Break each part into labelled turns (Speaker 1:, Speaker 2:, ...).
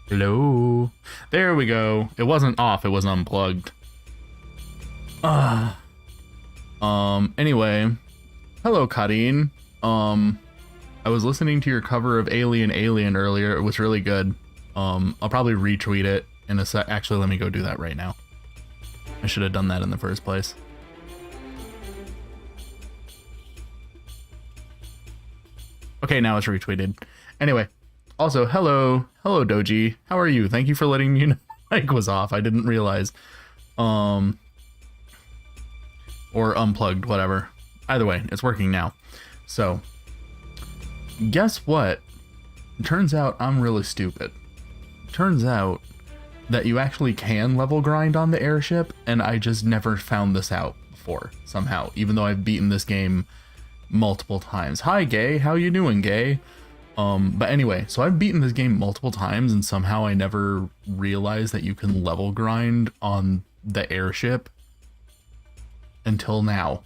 Speaker 1: Hello. There we go. It wasn't off, it was unplugged. Anyway. Hello, Kadeen. I was listening to your cover of Alien earlier. It was really good. I'll probably retweet it in a sec. Actually, let me go do that right now. I should have done that in the first place. Okay, now it's retweeted. Anyway, also, hello Doji. How are you? Thank you for letting me know my mic was off. I didn't realize. Or unplugged, whatever. Either way, it's working now. So, guess what? It turns out I'm really stupid. Turns out that you actually can level grind on the airship, and I just never found this out before, somehow, even though I've beaten this game multiple times. Hi, Gay. How you doing, Gay? But anyway, so I've beaten this game multiple times, and somehow I never realized that you can level grind on the airship until now.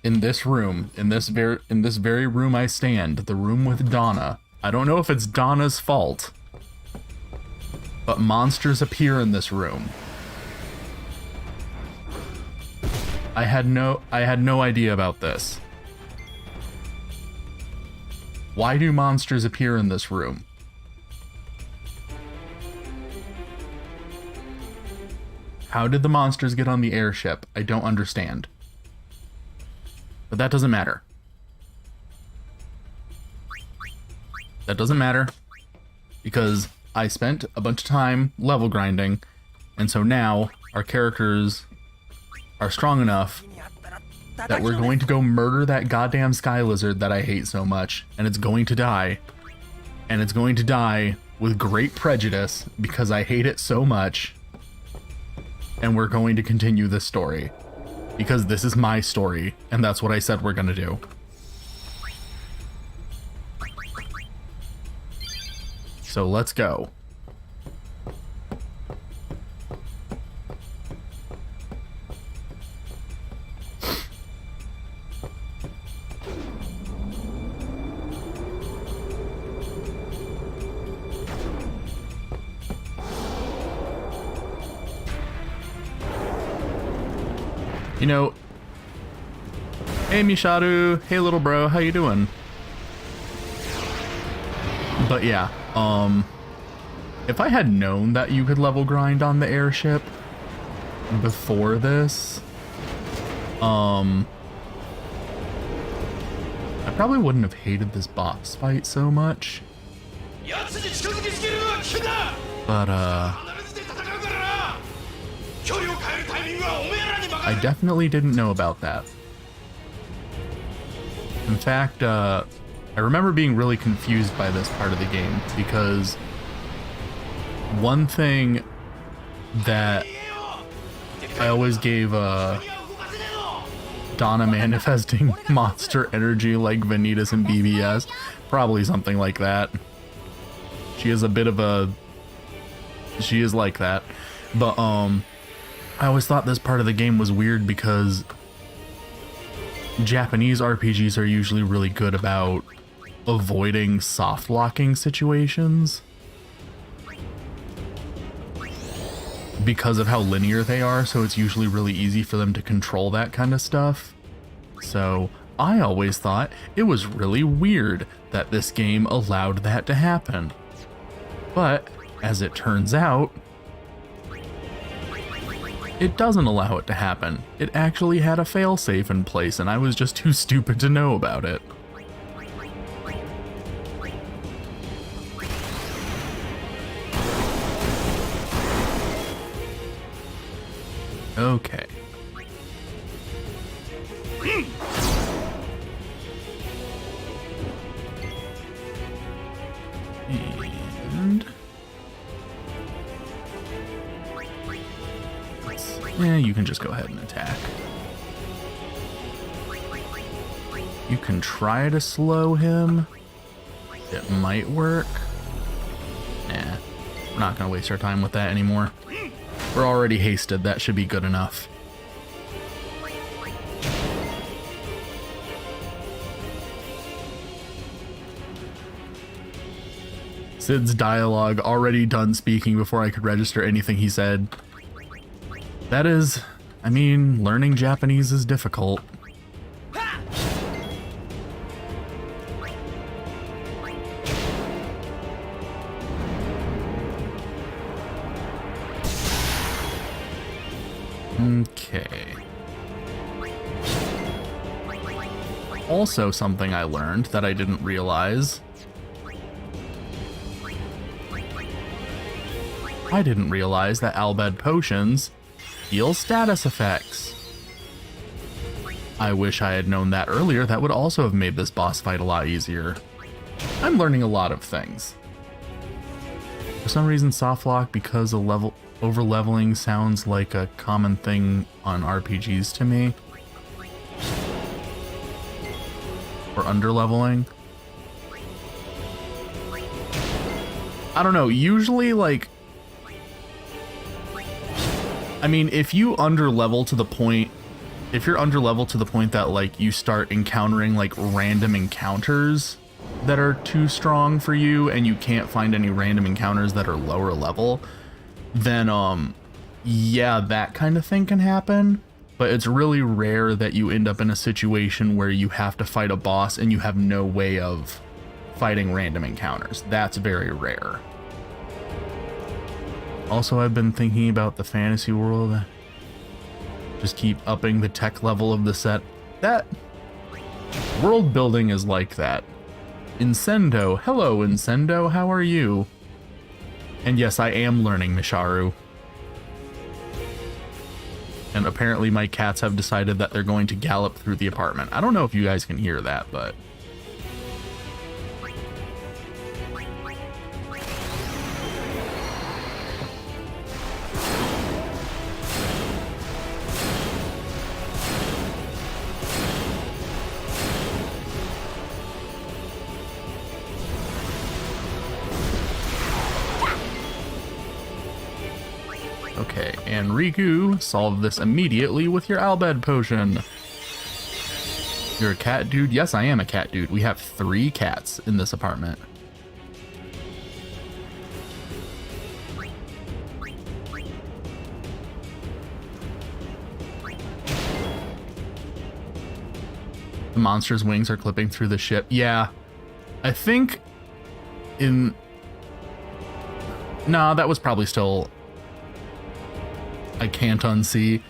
Speaker 1: In this room, in this very room I stand, the room with Donna. I don't know if it's Donna's fault, but monsters appear in this room. I had no idea about this. Why do monsters appear in this room? How did the monsters get on the airship? I don't understand. But that doesn't matter. That doesn't matter because I spent a bunch of time level grinding, and so now our characters are strong enough that we're going to go murder that goddamn sky lizard that I hate so much, and it's going to die. And it's going to die with great prejudice because I hate it so much. And we're going to continue this story because this is my story, and that's what I said we're gonna do. So let's go. You know, hey Misharu, hey little bro, how you doing? But yeah, if I had known that you could level grind on the airship before this, I probably wouldn't have hated this boss fight so much. But I definitely didn't know about that. In fact, I remember being really confused by this part of the game because one thing that I always gave Donna manifesting monster energy like Vanitas and BBS, probably something like that. She is a bit of a... She is like that. But, I always thought this part of the game was weird because Japanese RPGs are usually really good about avoiding soft locking situations because of how linear they are, so it's usually really easy for them to control that kind of stuff. So I always thought it was really weird that this game allowed that to happen. But as it turns out, it doesn't allow it to happen. It actually had a failsafe in place, and I was just too stupid to know about it. Okay. And... yeah, you can just go ahead and attack. You can try to slow him. It might work. Nah, we're not gonna waste our time with that anymore. We're already hasted, that should be good enough. Sid's dialogue already done speaking before I could register anything he said. That is, I mean, learning Japanese is difficult. Okay. Also, something I learned that I didn't realize. I didn't realize that Al Bhed potions heal status effects. I wish I had known that earlier. That would also have made this boss fight a lot easier. I'm learning a lot of things. For some reason, softlock, because of over leveling sounds like a common thing on RPGs to me. Or under leveling. I don't know, usually like, I mean, if you under level to the point, if you're under level to the point that like you start encountering like random encounters that are too strong for you and you can't find any random encounters that are lower level, then yeah, that kind of thing can happen. But it's really rare that you end up in a situation where you have to fight a boss and you have no way of fighting random encounters. That's very rare. Also, I've been thinking about the fantasy world. Just keep upping the tech level of the set. That world building is like that. Incendo. Hello, Incendo. How are you? And yes, I am learning Misharu. And apparently my cats have decided that they're going to gallop through the apartment. I don't know if you guys can hear that, but... Okay, and Riku, solve this immediately with your Al Bhed potion. You're a cat dude? Yes, I am a cat dude. We have 3 cats in this apartment. The monster's wings are clipping through the ship. Yeah, I think in... Nah, that was probably still... I can't unsee.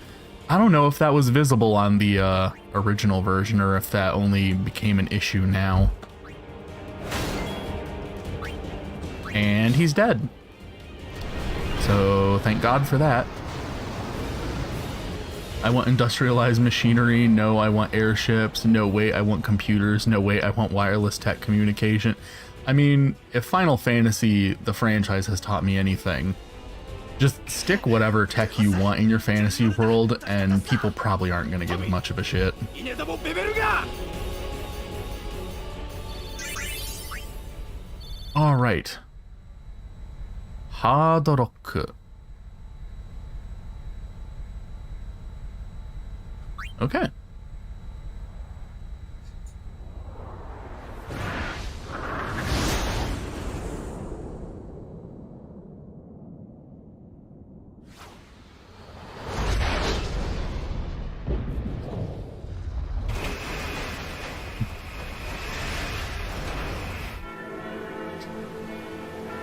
Speaker 1: I don't know if that was visible on the original version or if that only became an issue now. And he's dead. So thank God for that. I want industrialized machinery. No, I want airships. No, wait, I want computers. No, wait, I want wireless tech communication. I mean, if Final Fantasy, the franchise, has taught me anything, just stick whatever tech you want in your fantasy world, and people probably aren't going to give much of a shit. Alright. Hard Rock. Okay.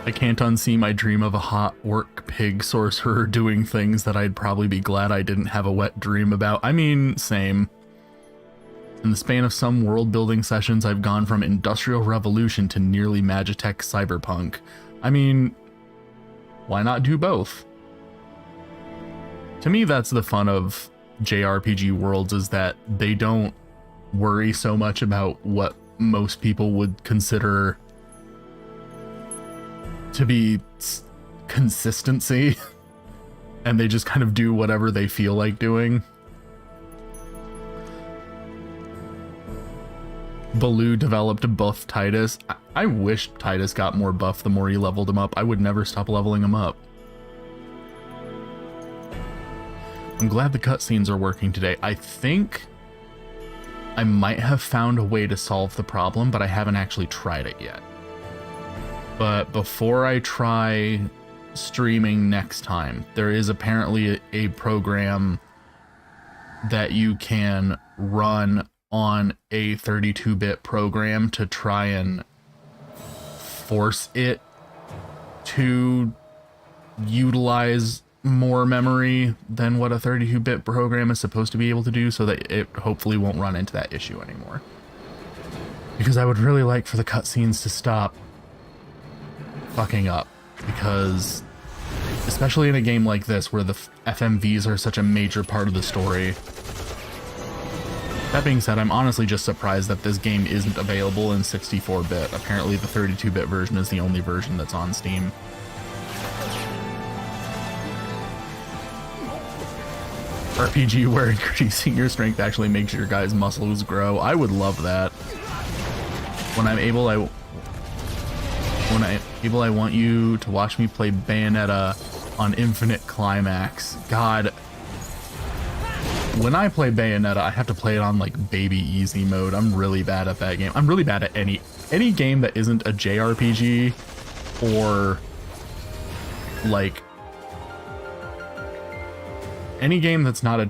Speaker 1: I can't unsee my dream of a hot orc pig sorcerer doing things that I'd probably be glad I didn't have a wet dream about. I mean, same. In the span of some world building sessions, I've gone from Industrial Revolution to nearly Magitech Cyberpunk. I mean, why not do both? To me, that's the fun of JRPG worlds, is that they don't worry so much about what most people would consider to be consistency, and they just kind of do whatever they feel like doing. Baloo developed buff Titus. I wish Titus got more buff the more he leveled him up. I would never stop leveling him up. I'm glad the cutscenes are working today. I think I might have found a way to solve the problem, but I haven't actually tried it yet. But before I try streaming next time, there is apparently a program that you can run on a 32-bit program to try and force it to utilize more memory than what a 32-bit program is supposed to be able to do, so that it hopefully won't run into that issue anymore. Because I would really like for the cutscenes to stop fucking up, because especially in a game like this where the FMVs are such a major part of the story. That being said, I'm honestly just surprised that this game isn't available in 64-bit. Apparently the 32-bit version is the only version that's on Steam. RPG where increasing your strength actually makes your guys' muscles grow. I would love that. When I'm able, I want you to watch me play Bayonetta on Infinite Climax. God. When I play Bayonetta, I have to play it on like baby easy mode. I'm really bad at that game. I'm really bad at any game that isn't a JRPG or like any game that's not a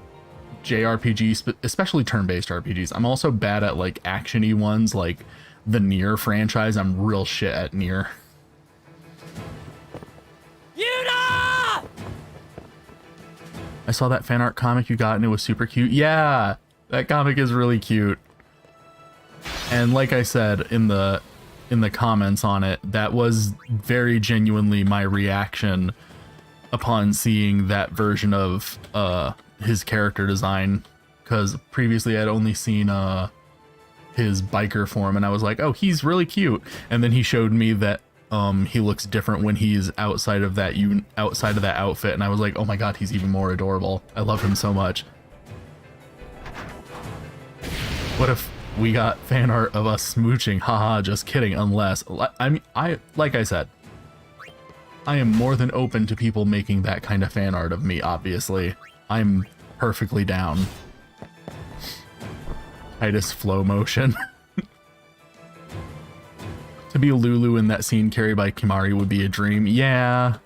Speaker 1: JRPG, especially turn-based RPGs. I'm also bad at like action-y ones like the Nier franchise. I'm real shit at Nier. I saw that fan art comic you got and it was super cute. Yeah, that comic is really cute. And like I said in the comments on it, that was very genuinely my reaction upon seeing that version of his character design, because previously I'd only seen his biker form and I was like, oh, he's really cute. And then he showed me that he looks different when he's outside of that outfit, and I was like, oh my god, he's even more adorable. I love him so much. What if we got fan art of us smooching? Haha, just kidding. Unless I like I said, I am more than open to people making that kind of fan art of me. Obviously, I'm perfectly down. Titus flow motion. To be Lulu in that scene carried by Kimahri would be a dream. Yeah.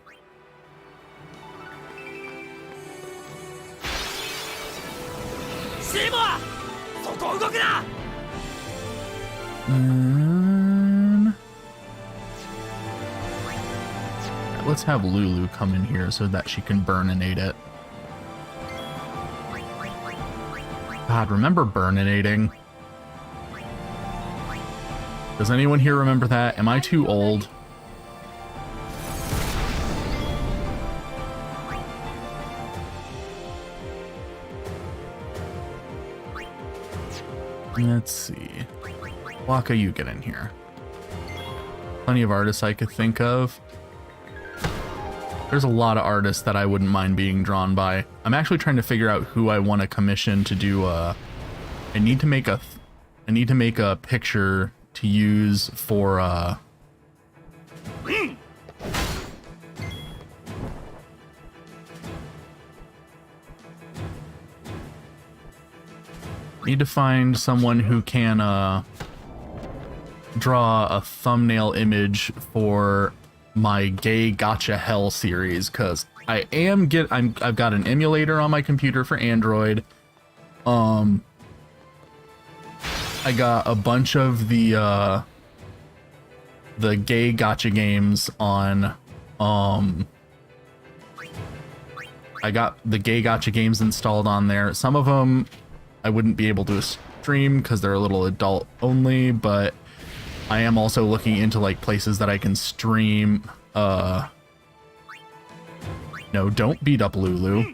Speaker 1: Let's have Lulu come in here so that she can burninate it. God, remember burninating? Does anyone here remember that? Am I too old? Let's see. Waka, you get in here. Plenty of artists I could think of. There's a lot of artists that I wouldn't mind being drawn by. I'm actually trying to figure out who I want to commission to do I need to make a picture to use for need to find someone who can draw a thumbnail image for my Gay Gotcha Hell series, because I've got an emulator on my computer for Android. I got a bunch of the Gay Gotcha games on I got the Gay Gotcha games installed on there. Some of them I wouldn't be able to stream because they're a little adult only, but I am also looking into like places that I can stream no, don't beat up Lulu,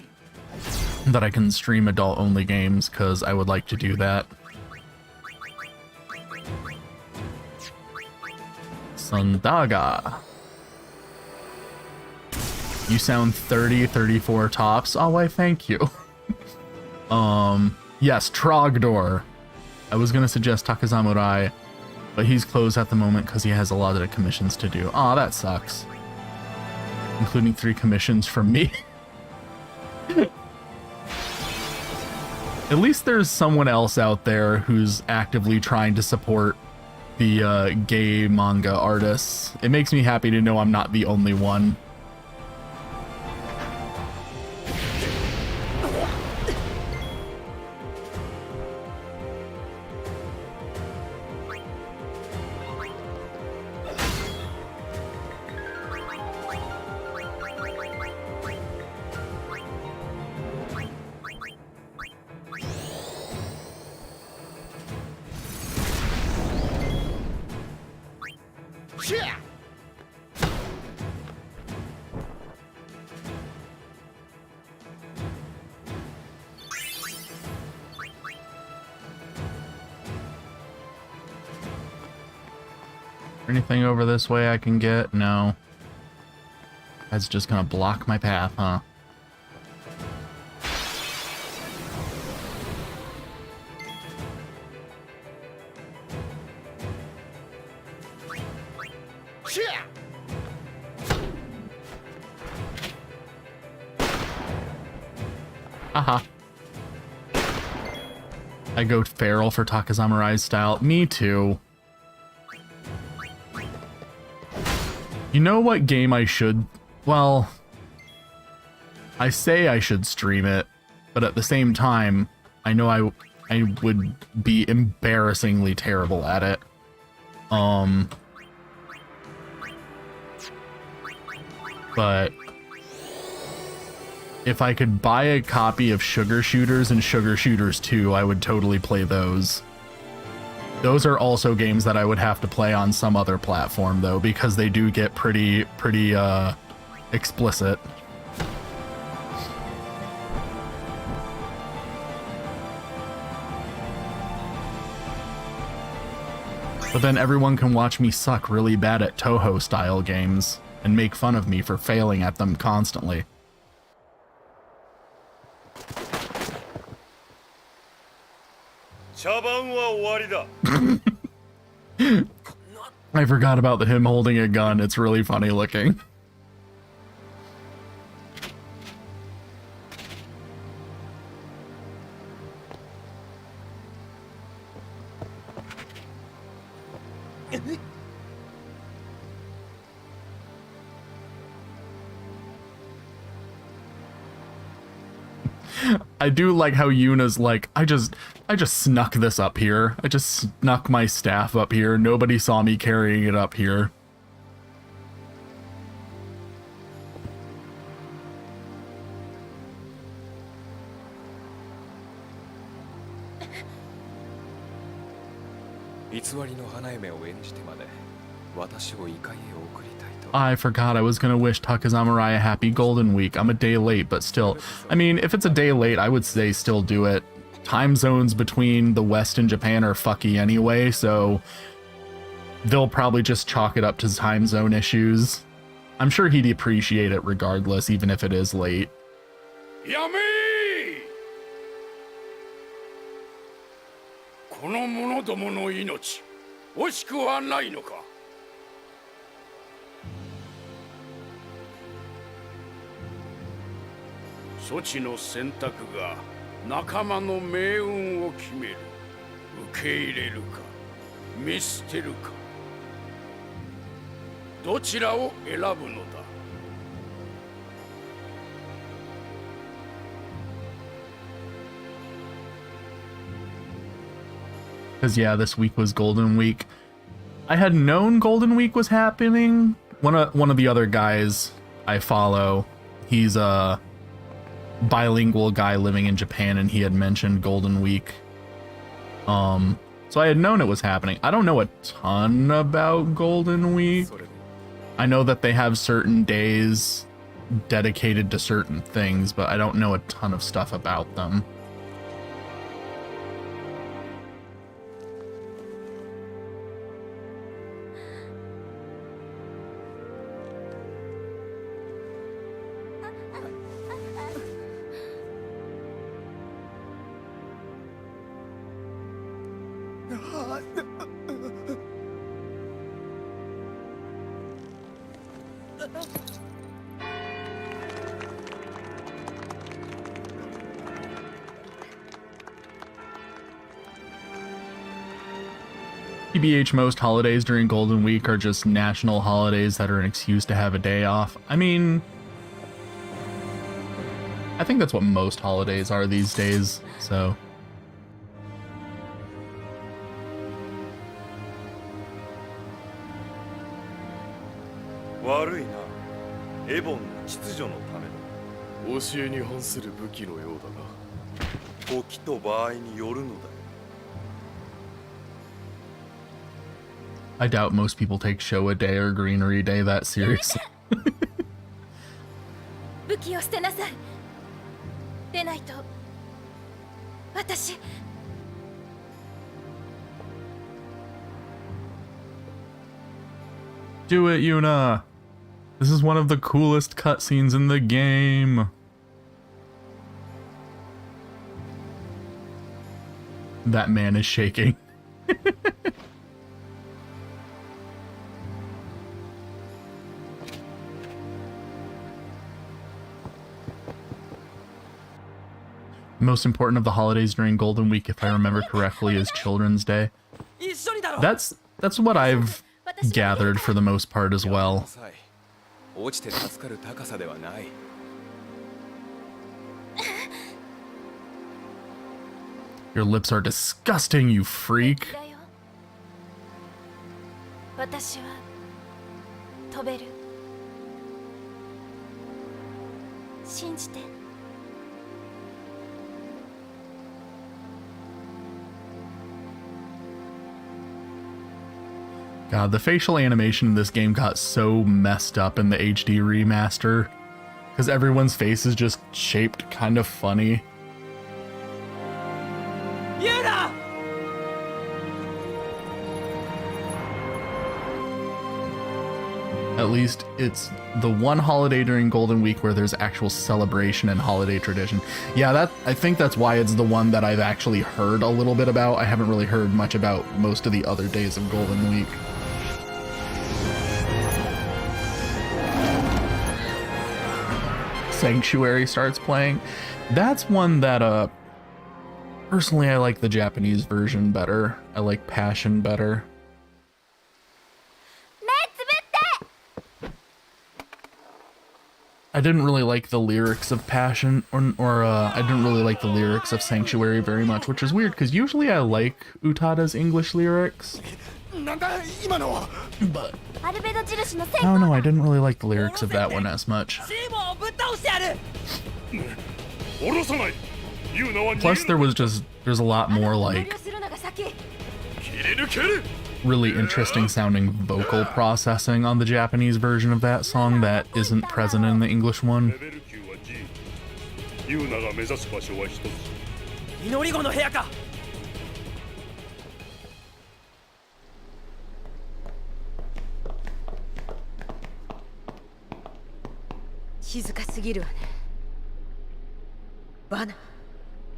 Speaker 1: that I can stream adult only games, because I would like to do that. Sandaga. You sound 30, 34 tops. Oh, why, thank you. Yes, Trogdor. I was gonna suggest Takazamurai, but he's closed at the moment because he has a lot of commissions to do. Aw, that sucks. Including 3 commissions from me. At least there's someone else out there who's actively trying to support the gay manga artists. It makes me happy to know I'm not the only one. Anything over this way I can get? No. That's just gonna block my path, huh? Haha. I go feral for Takazamurai style. Me too. You know what game I should... Well... I say I should stream it, but at the same time, I know I would be embarrassingly terrible at it. But... if I could buy a copy of Sugar Shooters and Sugar Shooters 2, I would totally play those. Those are also games that I would have to play on some other platform, though, because they do get pretty explicit. But then everyone can watch me suck really bad at Toho-style games and make fun of me for failing at them constantly. I forgot about him holding a gun. It's really funny looking. I do like how Yuna's like, I just snuck this up here. I just snuck my staff up here. Nobody saw me carrying it up here. I forgot I was gonna wish Takazamurai a happy Golden Week. I'm a day late, but still. I mean, if it's a day late, I would say still do it. Time zones between the West and Japan are fucky anyway, so they'll probably just chalk it up to time zone issues. I'm sure he'd appreciate it regardless, even if it is late. Yummy! この者どもの命、惜しくはないのか。処置の選択が仲間の命運を決める。受け入れるか、見捨てるか。どちらを選ぶのだ。Because yeah, this week was Golden Week. I had known Golden Week was happening. One of the other guys I follow, he's a bilingual guy living in Japan, and he had mentioned Golden Week. So I had known it was happening. I don't know a ton about Golden Week. I know that they have certain days dedicated to certain things, but I don't know a ton of stuff about them. TBH, most holidays during Golden Week are just national holidays that are an excuse to have a day off. I mean, I think that's what most holidays are these days, so. I doubt most people take Showa Day or Greenery Day that seriously. Do it, Yuna! This is one of the coolest cutscenes in the game. That man is shaking. Most important of the holidays during Golden Week, if I remember correctly, is Children's Day. That's what I've gathered for the most part as well. Your lips are disgusting, you freak. God, the facial animation in this game got so messed up in the HD remaster, because everyone's face is just shaped kind of funny. Yuna! At least it's the one holiday during Golden Week where there's actual celebration and holiday tradition. Yeah, I think that's why it's the one that I've actually heard a little bit about. I haven't really heard much about most of the other days of Golden Week. Sanctuary starts playing. That's one that personally I like the Japanese version better. I like Passion better. I didn't really like the lyrics of Passion, or I didn't really like the lyrics of Sanctuary very much, which is weird because usually I like Utada's English lyrics. But I don't know, I didn't really like the lyrics of that one as much. Plus there's a lot more like really interesting sounding vocal processing on the Japanese version of that song that isn't present in the English one.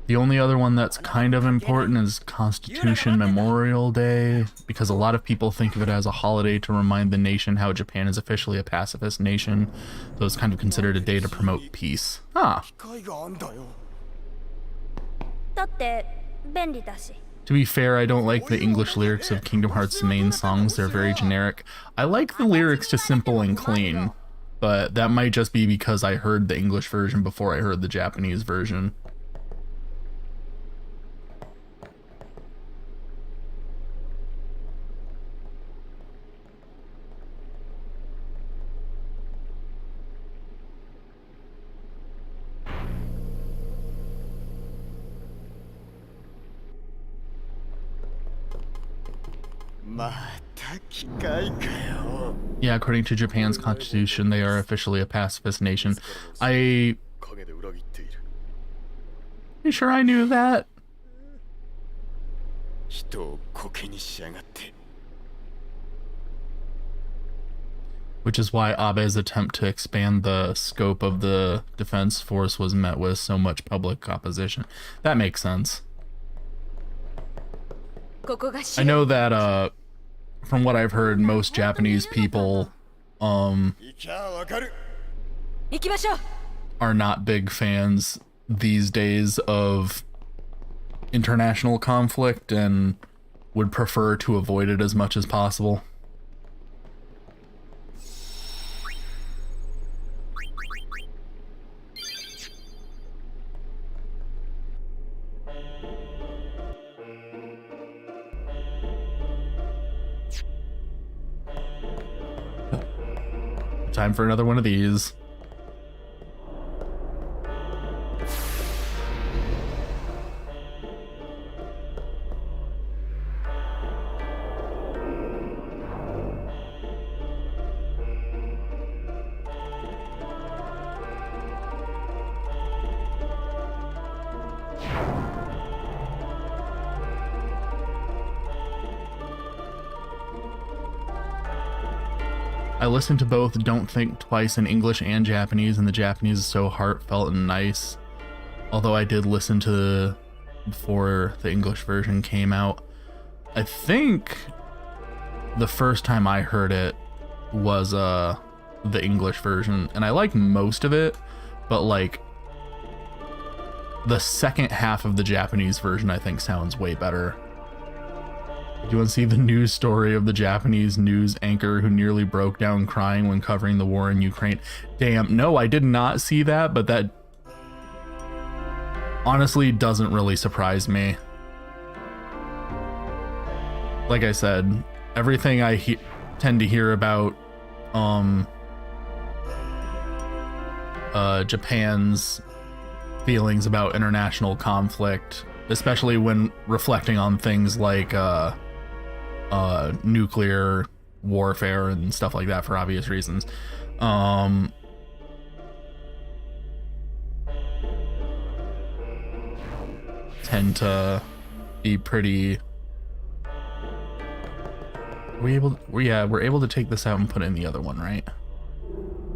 Speaker 1: The only other one that's kind of important is Constitution Memorial Day, because a lot of people think of it as a holiday to remind the nation how Japan is officially a pacifist nation, so it's kind of considered a day to promote peace. Ah. To be fair, I don't like the English lyrics of Kingdom Hearts' main songs. They're very generic. I like the lyrics to Simple and Clean, but that might just be because I heard the English version before I heard the Japanese version. Yeah, according to Japan's constitution, they are officially a pacifist nation. You sure I knew that? Which is why Abe's attempt to expand the scope of the defense force was met with so much public opposition. That makes sense. I know that, from what I've heard, most Japanese people, are not big fans these days of international conflict, and would prefer to avoid it as much as possible. Time for another one of these. I listened to both Don't Think Twice in English and Japanese, and the Japanese is so heartfelt and nice. Although I did listen to before the English version came out. I think the first time I heard it was the English version, and I like most of it, but like the second half of the Japanese version I think sounds way better. Do you want to see the news story of the Japanese news anchor who nearly broke down crying when covering the war in Ukraine? Damn, no, I did not see that, but that honestly doesn't really surprise me. Like I said, everything I tend to hear about Japan's feelings about international conflict, especially when reflecting on things like nuclear warfare and stuff like that for obvious reasons. Tend to be pretty. We're able to take this out and put it in the other one, right?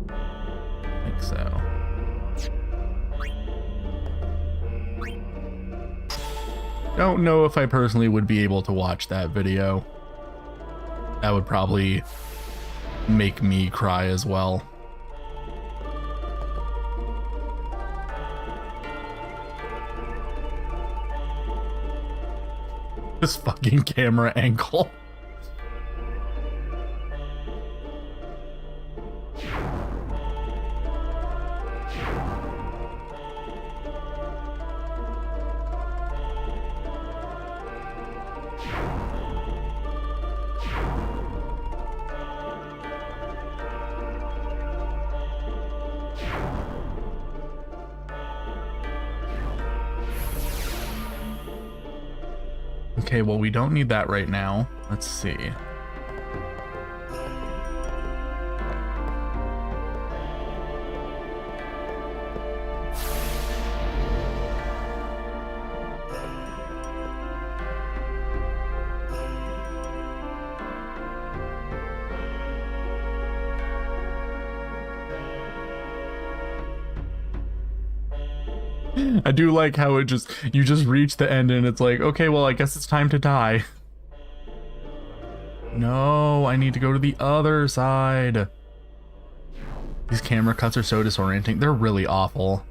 Speaker 1: I think so. Don't know if I personally would be able to watch that video. That would probably make me cry as well. This fucking camera angle. Okay, well, we don't need that right now. Let's see. I do like how you just reach the end and it's like, okay, well, I guess it's time to die. No, I need to go to the other side. These camera cuts are so disorienting. They're really awful.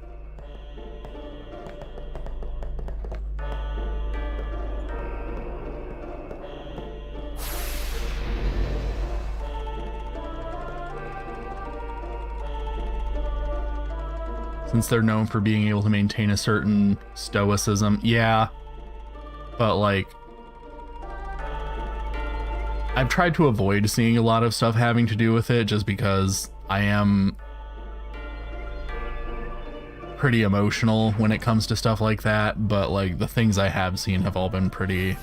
Speaker 1: Since they're known for being able to maintain a certain stoicism. Yeah. But like, I've tried to avoid seeing a lot of stuff having to do with it just because I am pretty emotional when it comes to stuff like that. But like the things I have seen have all been pretty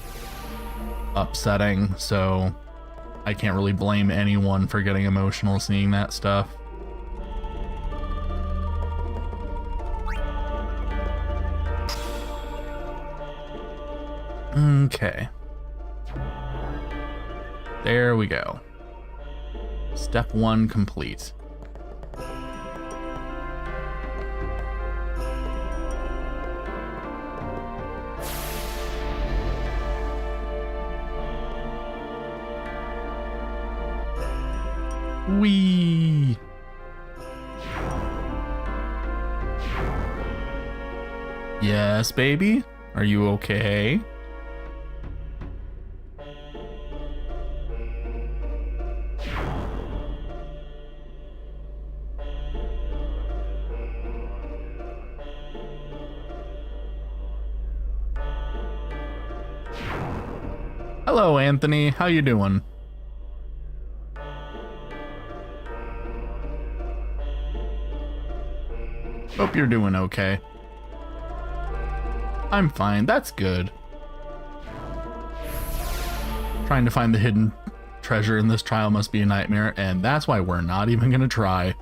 Speaker 1: upsetting. So I can't really blame anyone for getting emotional seeing that stuff. Okay. There we go. Step 1 complete. Whee! Yes, baby? Are you okay? Hello, Anthony. How you doing? Hope you're doing okay. I'm fine. That's good. Trying to find the hidden treasure in this trial must be a nightmare, and that's why we're not even gonna try.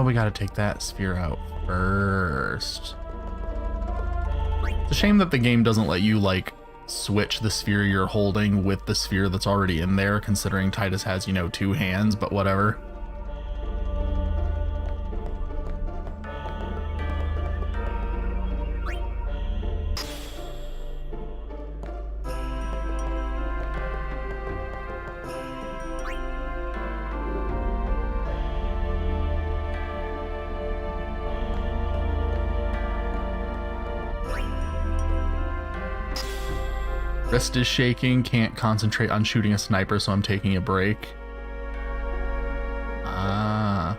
Speaker 1: We gotta take that sphere out first. It's a shame that the game doesn't let you, like, switch the sphere you're holding with the sphere that's already in there, considering Tidus has, you know, 2 hands, but whatever. Wrist is shaking, can't concentrate on shooting a sniper, so I'm taking a break. Ah.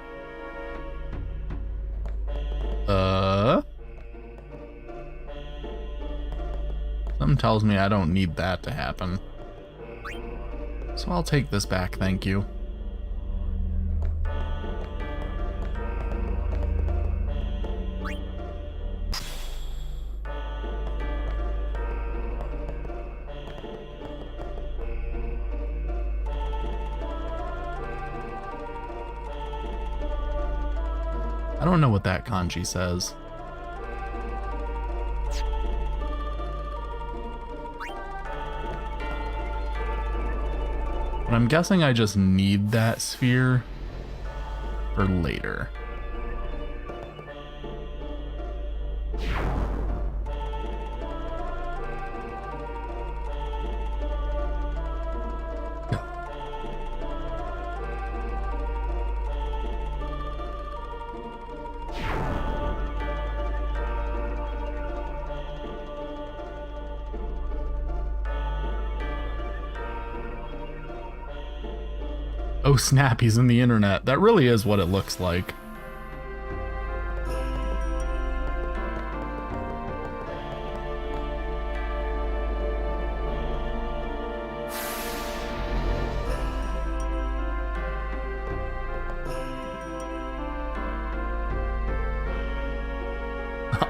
Speaker 1: Something tells me I don't need that to happen. So I'll take this back, thank you. I don't know what that kanji says. But I'm guessing I just need that sphere for later. Oh snap, he's in the internet. That really is what it looks like.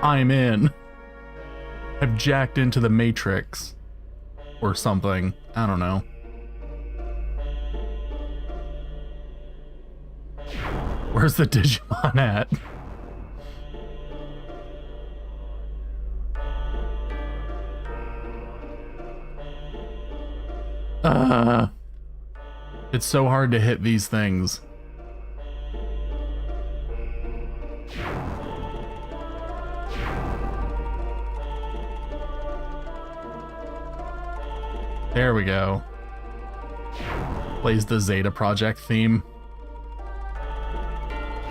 Speaker 1: I'm in. I've jacked into the Matrix. Or something. I don't know. Where's the Digimon at? It's so hard to hit these things. There we go. Plays the Zeta Project theme.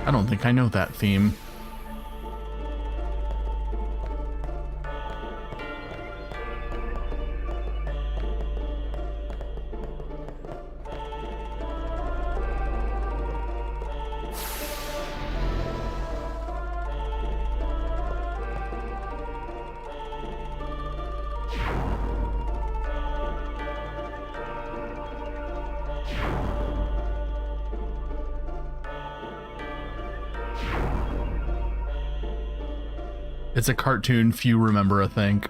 Speaker 1: I don't think I know that theme. It's a cartoon few remember, I think.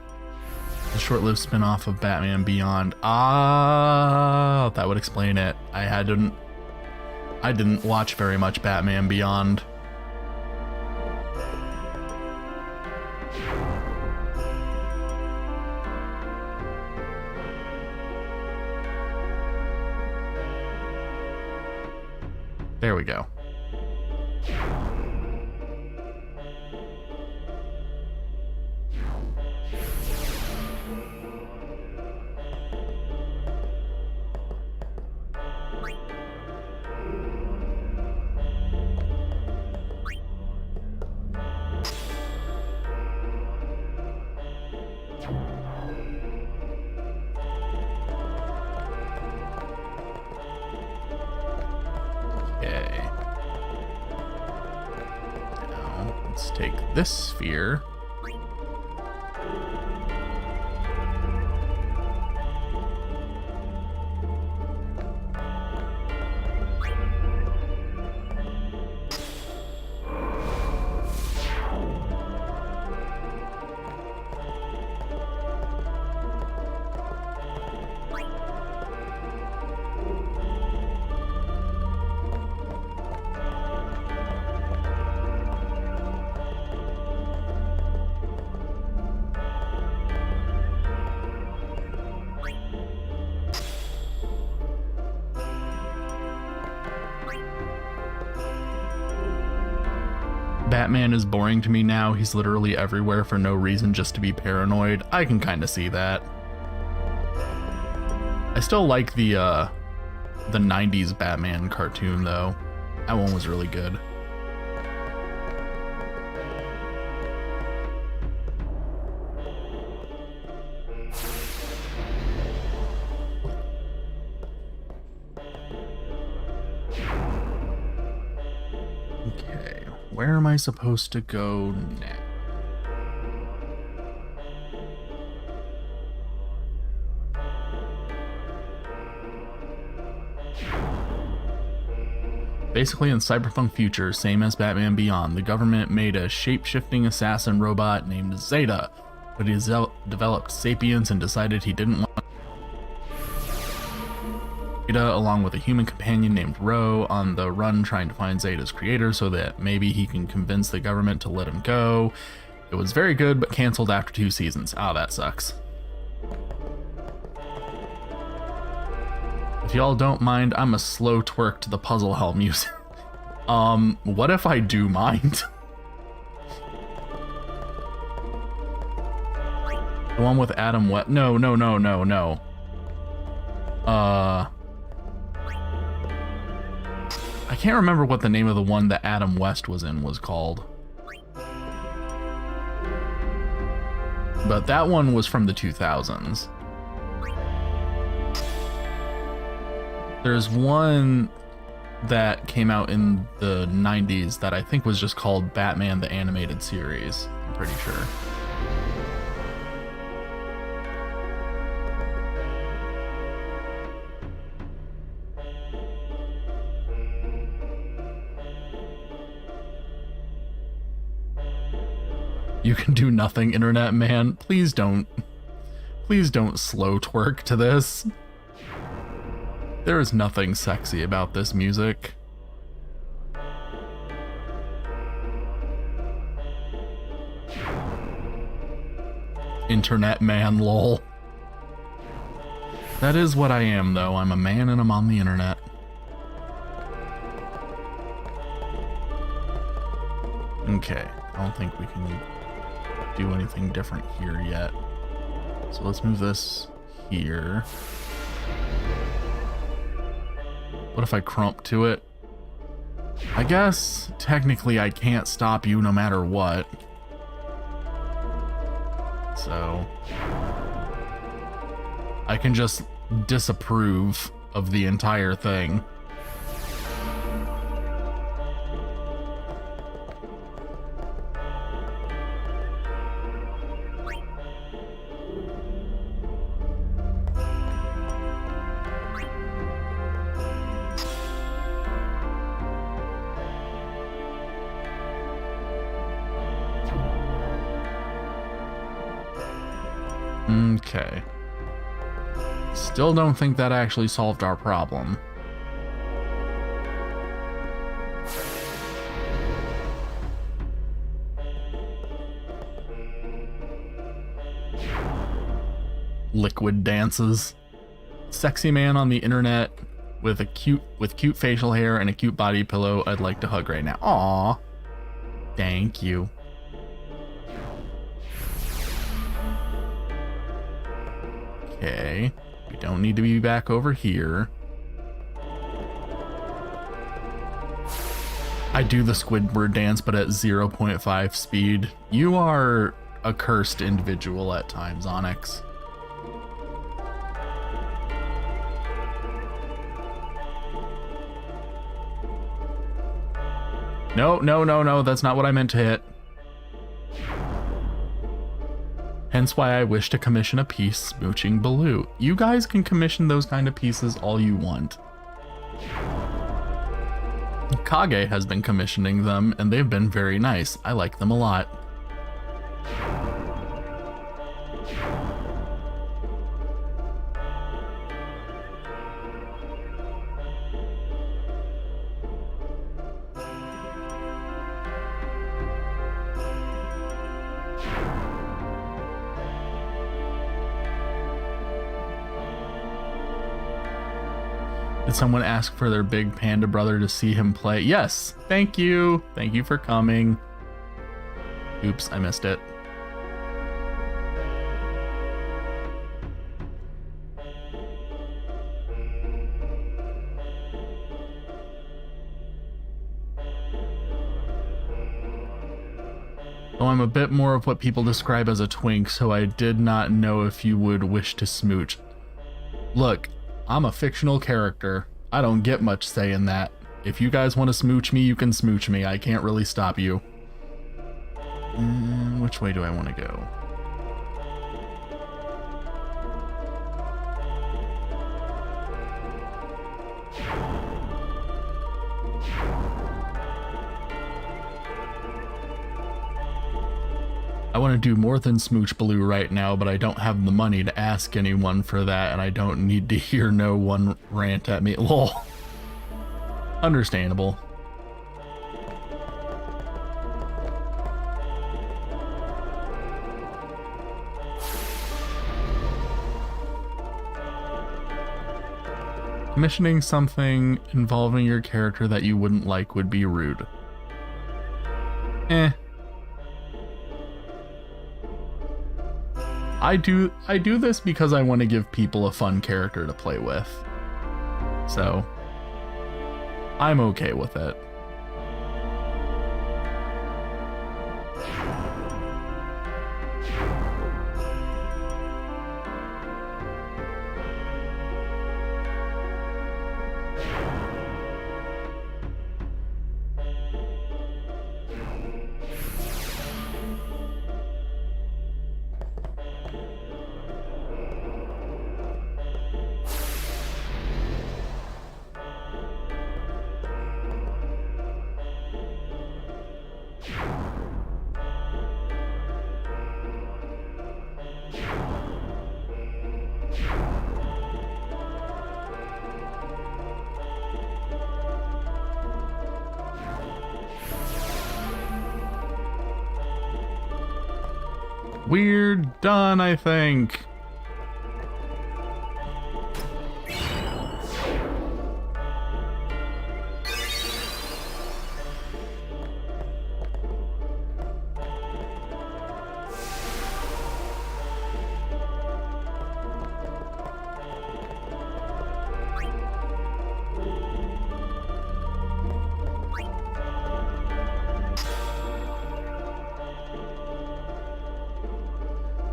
Speaker 1: The short-lived spin-off of Batman Beyond. Ah, that would explain it. I didn't watch very much Batman Beyond. There we go. take this sphere. Batman is boring to me now. He's literally everywhere for no reason, just to be paranoid. I can kind of see that. I still like the 90s Batman cartoon, though. That one was really good. Okay, where am I supposed to go now? Basically, in Cyberpunk Future, same as Batman Beyond, the government made a shape-shifting assassin robot named Zeta, but he developed sapience and decided he didn't want Zeta, along with a human companion named Ro, on the run trying to find Zeta's creator so that maybe he can convince the government to let him go. It was very good, but canceled after 2 seasons. Ah, that sucks. If y'all don't mind, I'm a slow twerk to the puzzle hell music. What if I do mind? The one with Adam West? No. I can't remember what the name of the one that Adam West was in was called. But that one was from the 2000s. There's one that came out in the 90s that I think was just called Batman the Animated Series, I'm pretty sure. You can do nothing, internet man. Please don't slow twerk to this. There is nothing sexy about this music. Internet man, lol. That is what I am, though. I'm a man and I'm on the internet. Okay, I don't think we can do anything different here yet. So let's move this here. What if I crump to it? I guess technically I can't stop you no matter what. So I can just disapprove of the entire thing. Okay. Still don't think that actually solved our problem. Liquid dances. Sexy man on the internet with cute facial hair and a cute body pillow I'd like to hug right now. Aww. Thank you. Okay, we don't need to be back over here. I do the Squidward dance, but at 0.5 speed. You are a cursed individual at times, Onyx. No, that's not what I meant to hit. Hence why I wish to commission a piece smooching Baloo. You guys can commission those kind of pieces all you want. Kage has been commissioning them, and they've been very nice. I like them a lot. Did someone ask for their big panda brother to see him play? Yes, thank you. Thank you for coming. Oops, I missed it. Oh, I'm a bit more of what people describe as a twink, so I did not know if you would wish to smooch. Look, I'm a fictional character. I don't get much say in that. If you guys want to smooch me, you can smooch me. I can't really stop you. Which way do I want to go? I want to do more than smooch Baloo right now, but I don't have the money to ask anyone for that, and I don't need to hear no one rant at me. Lol. Understandable. Commissioning something involving your character that you wouldn't like would be rude. I do this because I want to give people a fun character to play with. So, I'm okay with it. We're done, I think.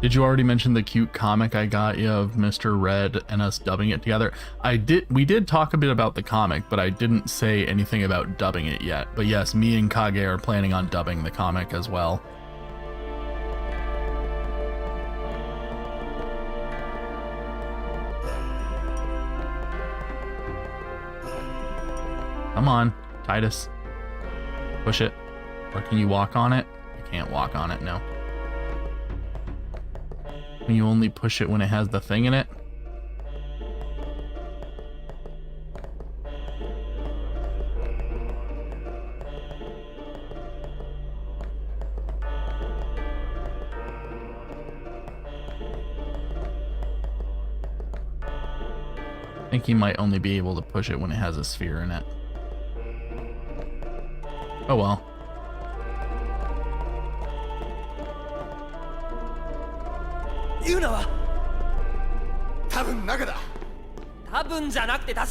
Speaker 1: Did you already mention the cute comic I got you of Mr. Red and us dubbing it together? We did talk a bit about the comic, but I didn't say anything about dubbing it yet. But yes, me and Kage are planning on dubbing the comic as well. Come on, Titus. Push it. Or can you walk on it? You can't walk on it, no. Can you only push it when it has the thing in it? I think you might only be able to push it when it has a sphere in it. Oh well.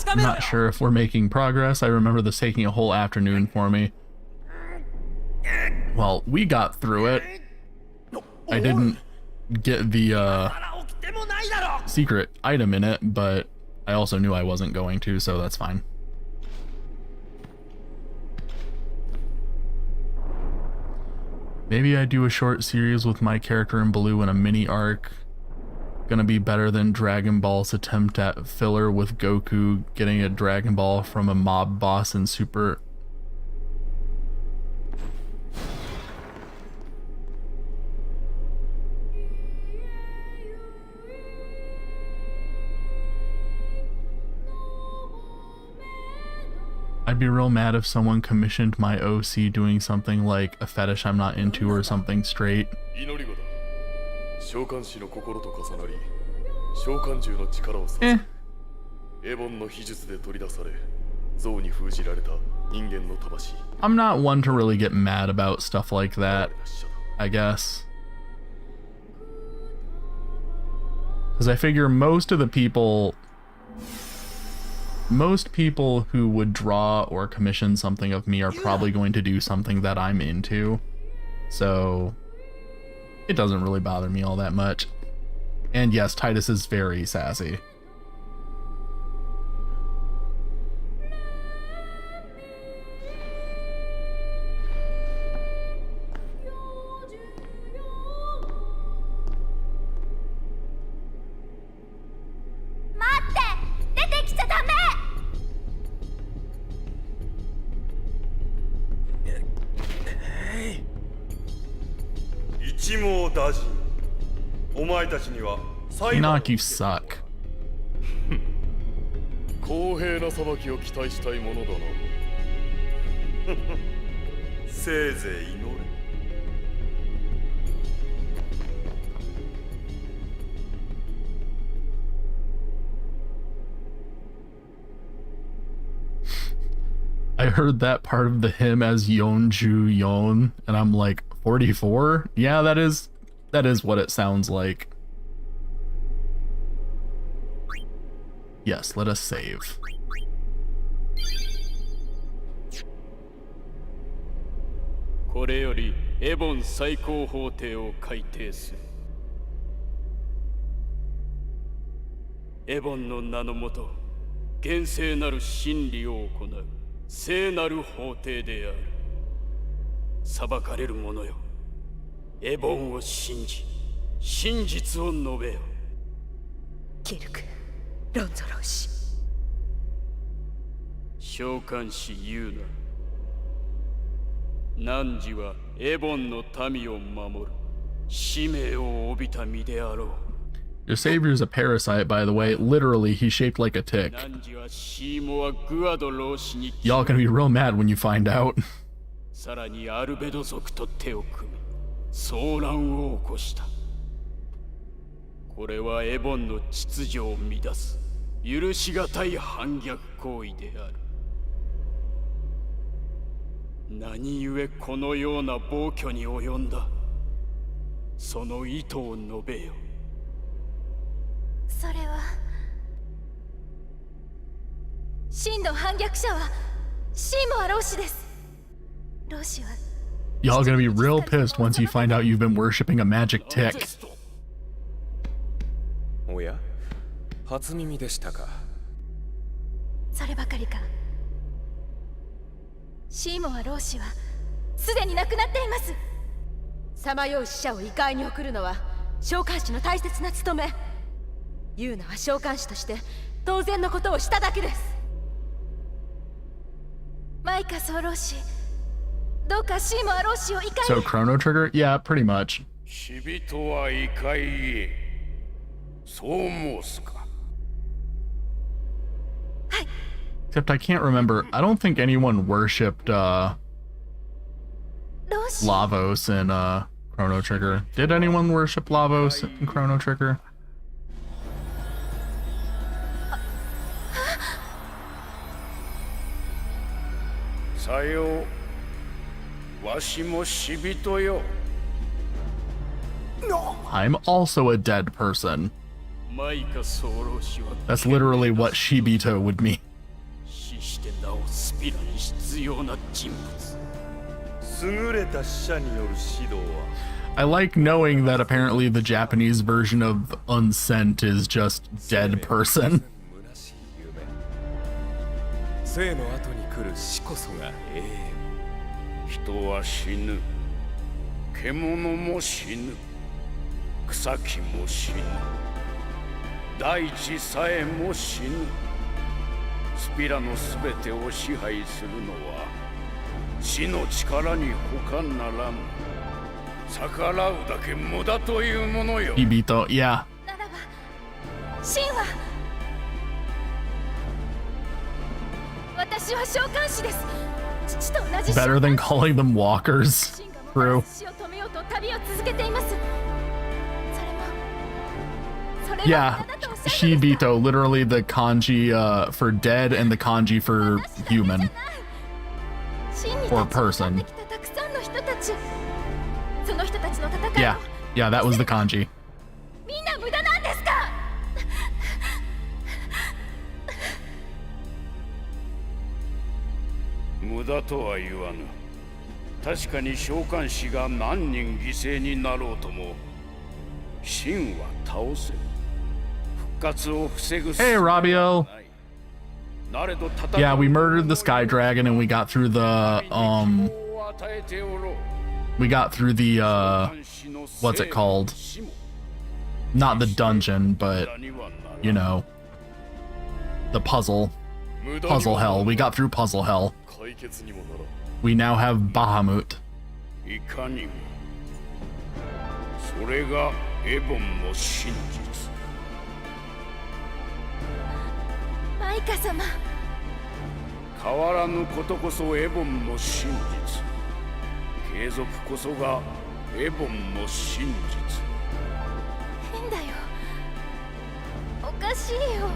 Speaker 1: I'm not sure if we're making progress. I remember this taking a whole afternoon for me. Well, we got through it. I didn't get the secret item in it, but I also knew I wasn't going to, so that's fine. Maybe I do a short series with my character in blue and a mini arc. Gonna be better than Dragon Ball's attempt at filler with Goku getting a Dragon Ball from a mob boss in Super. I'd be real mad if someone commissioned my OC doing something like a fetish I'm not into or something straight. Eh. I'm not one to really get mad about stuff like that, I guess. Because I figure most people who would draw or commission something of me are probably going to do something that I'm into. So it doesn't really bother me all that much. And yes, Titus is very sassy. Enoch, you suck.
Speaker 2: 公平な裁きを期待したいものだな。せいぜい祈れ。
Speaker 1: I heard that part of the hymn as Yeonju Yeon, and I'm like, 44? Yeah, that is what it sounds like. Yes, let us save.
Speaker 2: Ebonの名のもと、厳正なる真理を行う聖なる法廷である。裁かれる者よ、エボンを信じ、真実を述べよ。
Speaker 3: キルク、ロンゾロウ氏。
Speaker 2: 召喚し言うな。汝はエボンの民を守る使命を帯びた身であろう。
Speaker 1: Your savior's a parasite, by the way. Literally, he's shaped like a tick. Y'all gonna be real mad when you find out.
Speaker 2: さらにアルベド族と手を組み、騒乱を起こした。これはエボンの秩序を乱す許しがたい反逆行為である。何故このような暴挙に及んだ。その意図を述べよ。
Speaker 3: それは真の反逆者はシーモア老師です。老師は
Speaker 1: Y'all gonna be real pissed once you find out you've been worshipping a magic tick.
Speaker 4: おや、初耳でしたか。
Speaker 3: そればかりか。シーモア老師はすでに亡くなっています。さまよう死者を異界に送るのは召喚師の大切な務め。ユーナは召喚師として当然のことをしただけです。マイカ総老師、どうかシーモア老師を異界に。
Speaker 1: So Chrono Trigger? Yeah, pretty much.
Speaker 2: 死人は異界へ。そう申すか。
Speaker 3: はい。
Speaker 1: Except I can't remember. I don't think anyone worshipped
Speaker 3: 老師。
Speaker 1: Lavos in Chrono Trigger. Did anyone worship Lavos in Chrono Trigger?
Speaker 2: さよう、わしも死人よ。
Speaker 1: I'm also a dead person.
Speaker 2: マイカ総老師は
Speaker 1: That's literally what Shibito would mean.
Speaker 2: 死してなおスピラに必要な人物。優れた死者による指導は
Speaker 1: I like knowing that apparently the Japanese version of unsent is just dead person.
Speaker 4: 生の後に来る死こそが永遠。
Speaker 2: 人は死ぬ。獣も死ぬ草木も死ぬ大地さえも死ぬスピラの全てを支配するのは死の力に他ならぬ逆らうだけ無駄というものよ
Speaker 1: Ibito, yeah.
Speaker 3: ならば神は私は召喚師です。父と同じ
Speaker 1: Better than calling them walkers.
Speaker 3: 神がも
Speaker 1: True.
Speaker 3: たらす死を止めようと旅を続けています。それも
Speaker 1: Yeah,
Speaker 3: 無駄だとおっしゃるのですか
Speaker 1: Shibito, literally the kanji for dead and the kanji for
Speaker 3: 私だけじゃない
Speaker 1: human.
Speaker 3: 真に
Speaker 1: or
Speaker 3: 立ち向
Speaker 1: person.
Speaker 3: かってきたたくさんの人たち、その人たちの戦い
Speaker 1: Yeah,
Speaker 3: も
Speaker 1: yeah, that was the kanji.
Speaker 3: みんな無駄なんですか。
Speaker 2: 無駄とは言わぬ確かに召喚師が何人犠牲になろうとも神は倒せ復活を防ぐ
Speaker 1: Hey, Rabio.
Speaker 2: なれど戦う
Speaker 1: Yeah, we murdered the Sky Dragon and we got through the what's it called? Not the dungeon, but you know, the puzzle hell. We got through puzzle hell.
Speaker 4: 解決にもならん
Speaker 1: We now have Bahamut.
Speaker 2: いかにもそれがエボンの真実
Speaker 3: マイカ様、
Speaker 2: 変わらぬことこそエボンの真実継続こそがエボンの真実
Speaker 3: 変だよ、おかしいよ。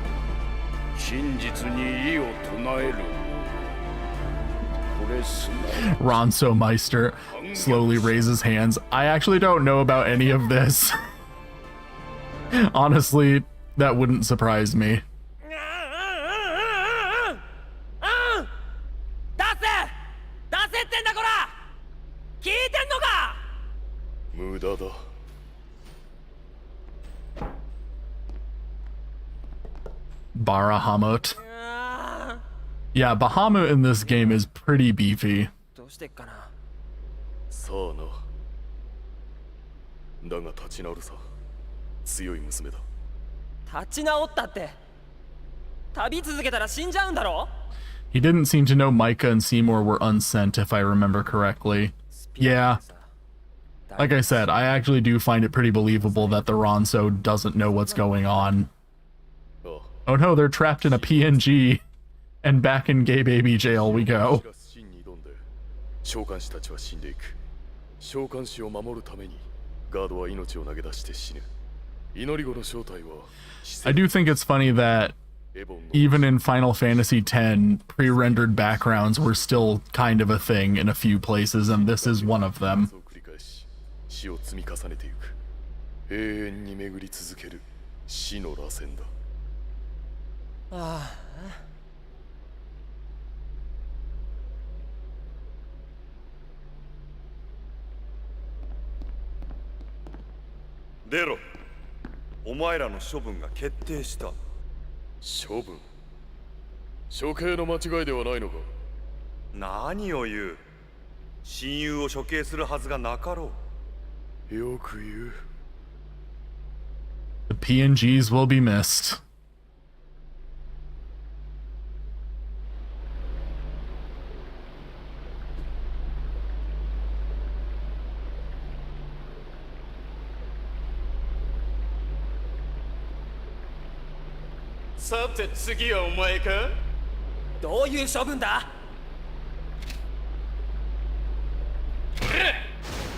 Speaker 2: 真実に異を唱えるこれすな
Speaker 1: Ronso Meister slowly raises hands. I actually don't know about any of this. Honestly, that wouldn't surprise me.
Speaker 5: 出せってんだこら聞いてんのか
Speaker 4: 無駄だ
Speaker 1: Barahamut. Yeah, Bahamut in this game is pretty beefy.
Speaker 5: どうしてっかな
Speaker 4: さあなだが立ち直るさ強い娘だ
Speaker 5: 立ち直ったって旅続けたら死んじゃうんだろ
Speaker 1: He didn't seem to know Micah and Seymour were unsent, if I remember correctly. Yeah. Like I said, I actually do find it pretty believable that the Ronso doesn't know what's going on.
Speaker 4: ああ
Speaker 1: Oh no, they're trapped in a PNG. And back in gay baby jail we go.
Speaker 4: が真に挑んで召喚師たちは死んでいく召喚師を守るためにガードは命を投げ出して死ぬ祈り子の正体は
Speaker 1: I do think it's funny that
Speaker 4: エボンの
Speaker 1: even in Final Fantasy X, pre-rendered backgrounds were still kind of a thing in a few places, and this is one of them.
Speaker 4: を繰り返し死を積み重ねていく永遠に巡り続ける死の螺旋だ
Speaker 5: ああ
Speaker 6: 出ろお前らの処分が決定した
Speaker 4: 処分処刑の間違いではないのか
Speaker 6: 何を言う親友を処刑するはずがなかろ
Speaker 4: よく言う
Speaker 1: The PNGs will be missed.
Speaker 5: What? どういう処分だ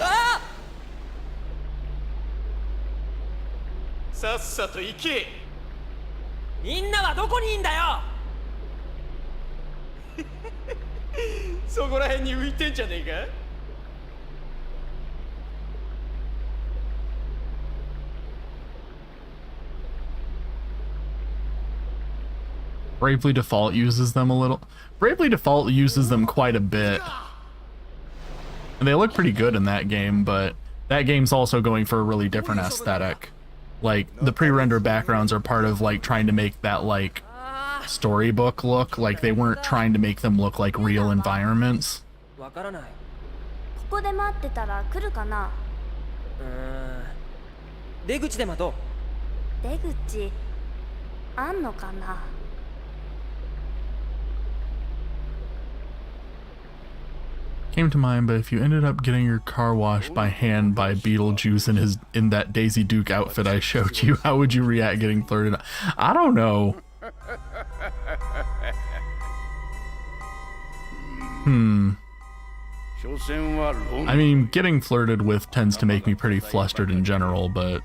Speaker 5: あ
Speaker 2: さっさと行け
Speaker 5: みんなはどこにいんだよ
Speaker 2: そこら辺に浮いてんじゃねえか
Speaker 1: Bravely Default uses them a little. Bravely Default uses them quite a bit. And they look pretty good in that game, but that game's also going for a really different aesthetic. Like, the pre-rendered backgrounds are part of, like, trying to make that, like, storybook look. Like, they weren't trying to make them look like real environments.
Speaker 5: わからない
Speaker 7: こで待ってたら来るかな。
Speaker 5: 出口で待とう。
Speaker 7: 出口あんのかな。
Speaker 1: Came to mind, but if you ended up getting your car washed by hand by Beetlejuice in that Daisy Duke outfit I showed you, how would you react getting flirted? I don't know. I mean, getting flirted with tends to make me pretty flustered in general, but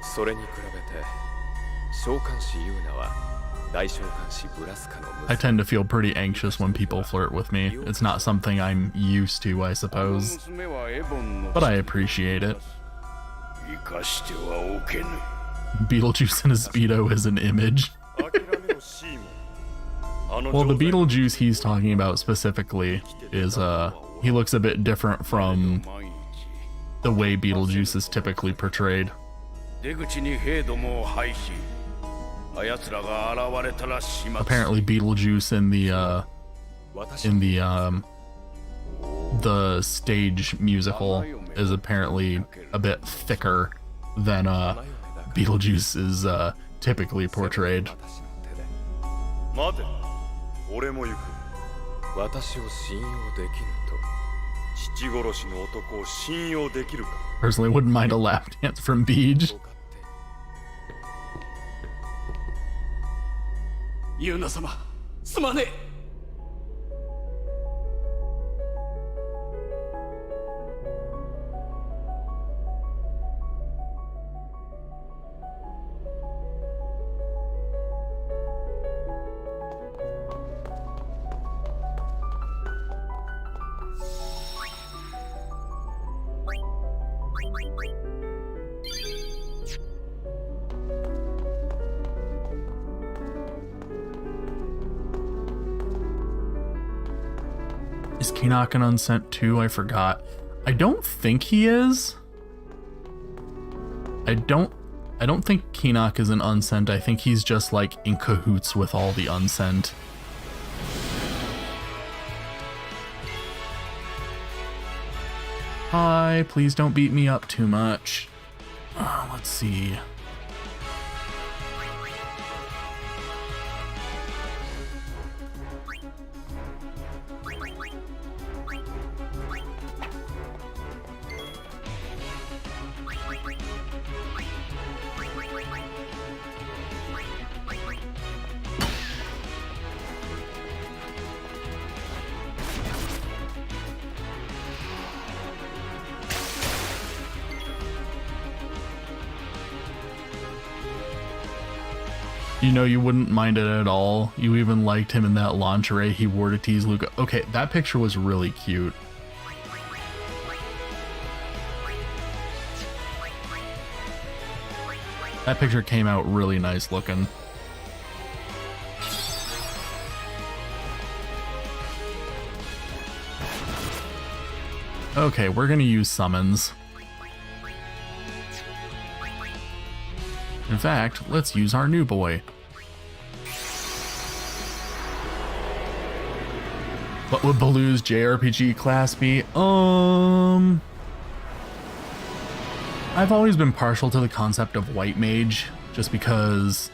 Speaker 4: それに比べて召喚師ユーナは大召喚師ブラスカの
Speaker 1: I tend to feel pretty anxious when people flirt with me. It's not something I'm used to, I suppose, but I appreciate it. Beetlejuice in a Speedo is an image. Well, the Beetlejuice he's talking about specifically is, he looks a bit different from the way Beetlejuice is typically portrayed. Apparently Beetlejuice in the stage musical is apparently a bit thicker than Beetlejuice is typically portrayed.
Speaker 4: 俺も行く。私を信用できぬと父殺しの男を信用できるか。
Speaker 1: Personally wouldn't mind a lap dance from Beej.
Speaker 2: ユーナ様、すまねえ。
Speaker 1: Is Keenock an unsent too? I forgot. I don't think he is. I don't think Keenock is an unsent. I think he's just like in cahoots with all the unsent. Hi, please don't beat me up too much. Let's see. You know, you wouldn't mind it at all. You even liked him in that lingerie he wore to tease Luca. Okay, that picture was really cute. That picture came out really nice looking. Okay, we're gonna use summons. In fact, let's use our new boy. What would Baloo's JRPG class be? I've always been partial to the concept of White Mage, just because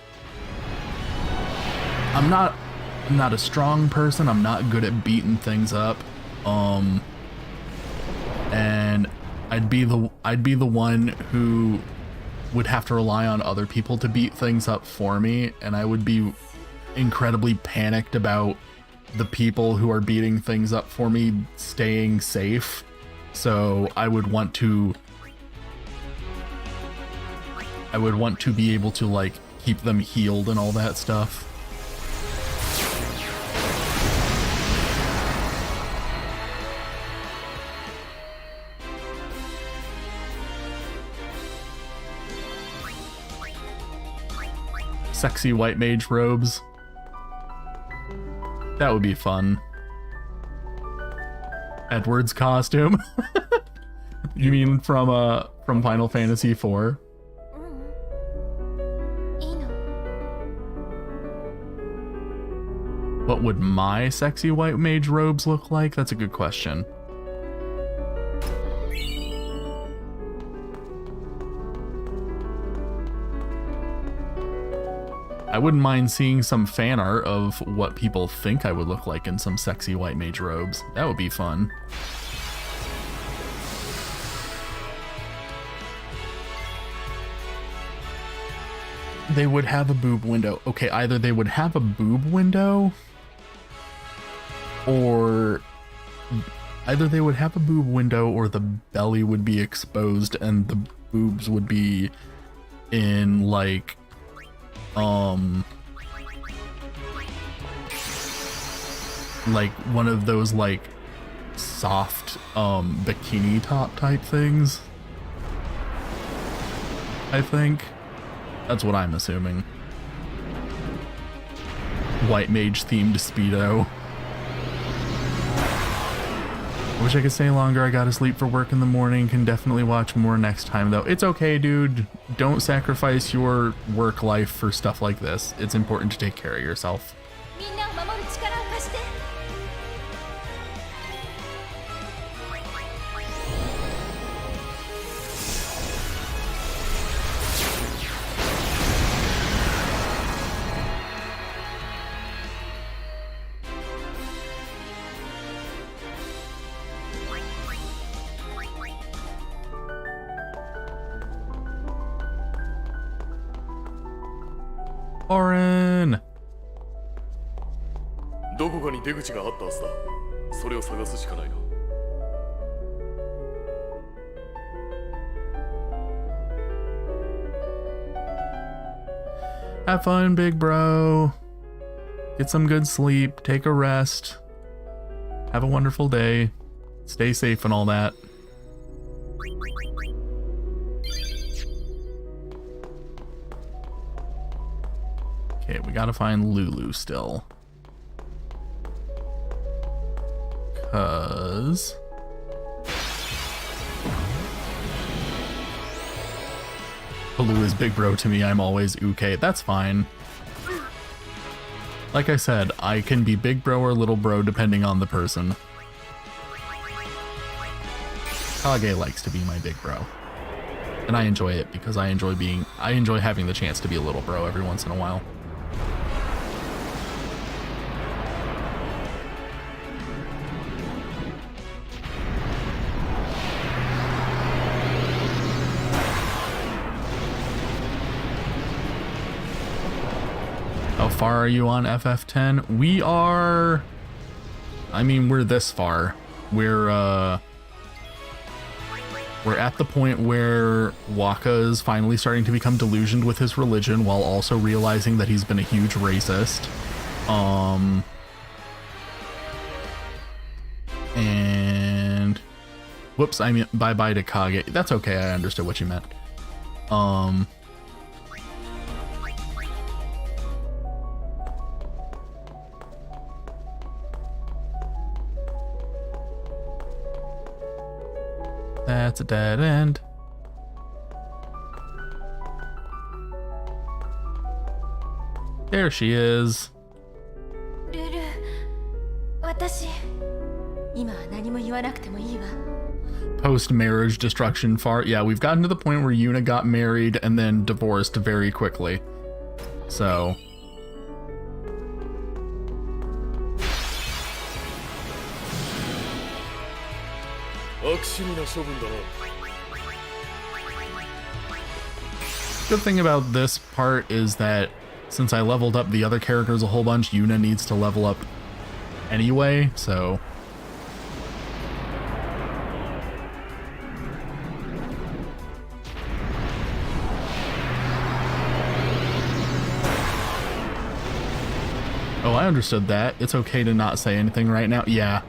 Speaker 1: I'm not a strong person. I'm not good at beating things up. And I'd be the one who would have to rely on other people to beat things up for me, and I would be incredibly panicked about the people who are beating things up for me staying safe. So I would want to be able to like keep them healed and all that stuff. Sexy white mage robes. That would be fun. Edward's costume. You mean from Final Fantasy IV?
Speaker 7: いいの。
Speaker 1: What would my sexy white mage robes look like? That's a good question. I wouldn't mind seeing some fan art of what people think I would look like in some sexy white mage robes. That would be fun. They would have a boob window. Okay, either they would have a boob window, or either they would have a boob window, or the belly would be exposed and the boobs would be in like one of those like soft bikini top type things. I think that's what I'm assuming. White mage themed Speedo. I wish I could stay longer. I gotta sleep for work in the morning. Can definitely watch more next time though. It's okay, dude. Don't sacrifice your work life for stuff like this. It's important to take care of yourself.
Speaker 3: みんなを守る力を貸して。
Speaker 1: Oren!
Speaker 4: どこかに出口があったはずだ。それを探すしかないな。
Speaker 1: Have fun, big bro. Get some good sleep. Take a rest. Have a wonderful day. Stay safe and all that. Okay, we gotta find Lulu still. 'Cause Baloo is big bro to me. I'm always okay. That's fine. Like I said, I can be big bro or little bro depending on the person. Kage likes to be my big bro. And I enjoy it because I enjoy having the chance to be a little bro every once in a while. How far are you on FF10? We are... I mean, we're this far. We're at the point where Waka is finally starting to become delusioned with his religion while also realizing that he's been a huge racist. And... Whoops, I mean, bye-bye to Kage. That's okay, I understood what you meant. That's a dead end. There she is.
Speaker 3: ルル、私、今は何も言わなくてもいいわ。
Speaker 1: Post-marriage destruction far. Yeah, we've gotten to the point where Yuna got married and then divorced very quickly. So... Good thing about this part is that since I leveled up the other characters a whole bunch, Yuna needs to level up anyway, so... Oh, I understood that. It's okay to not say anything right now. Yeah.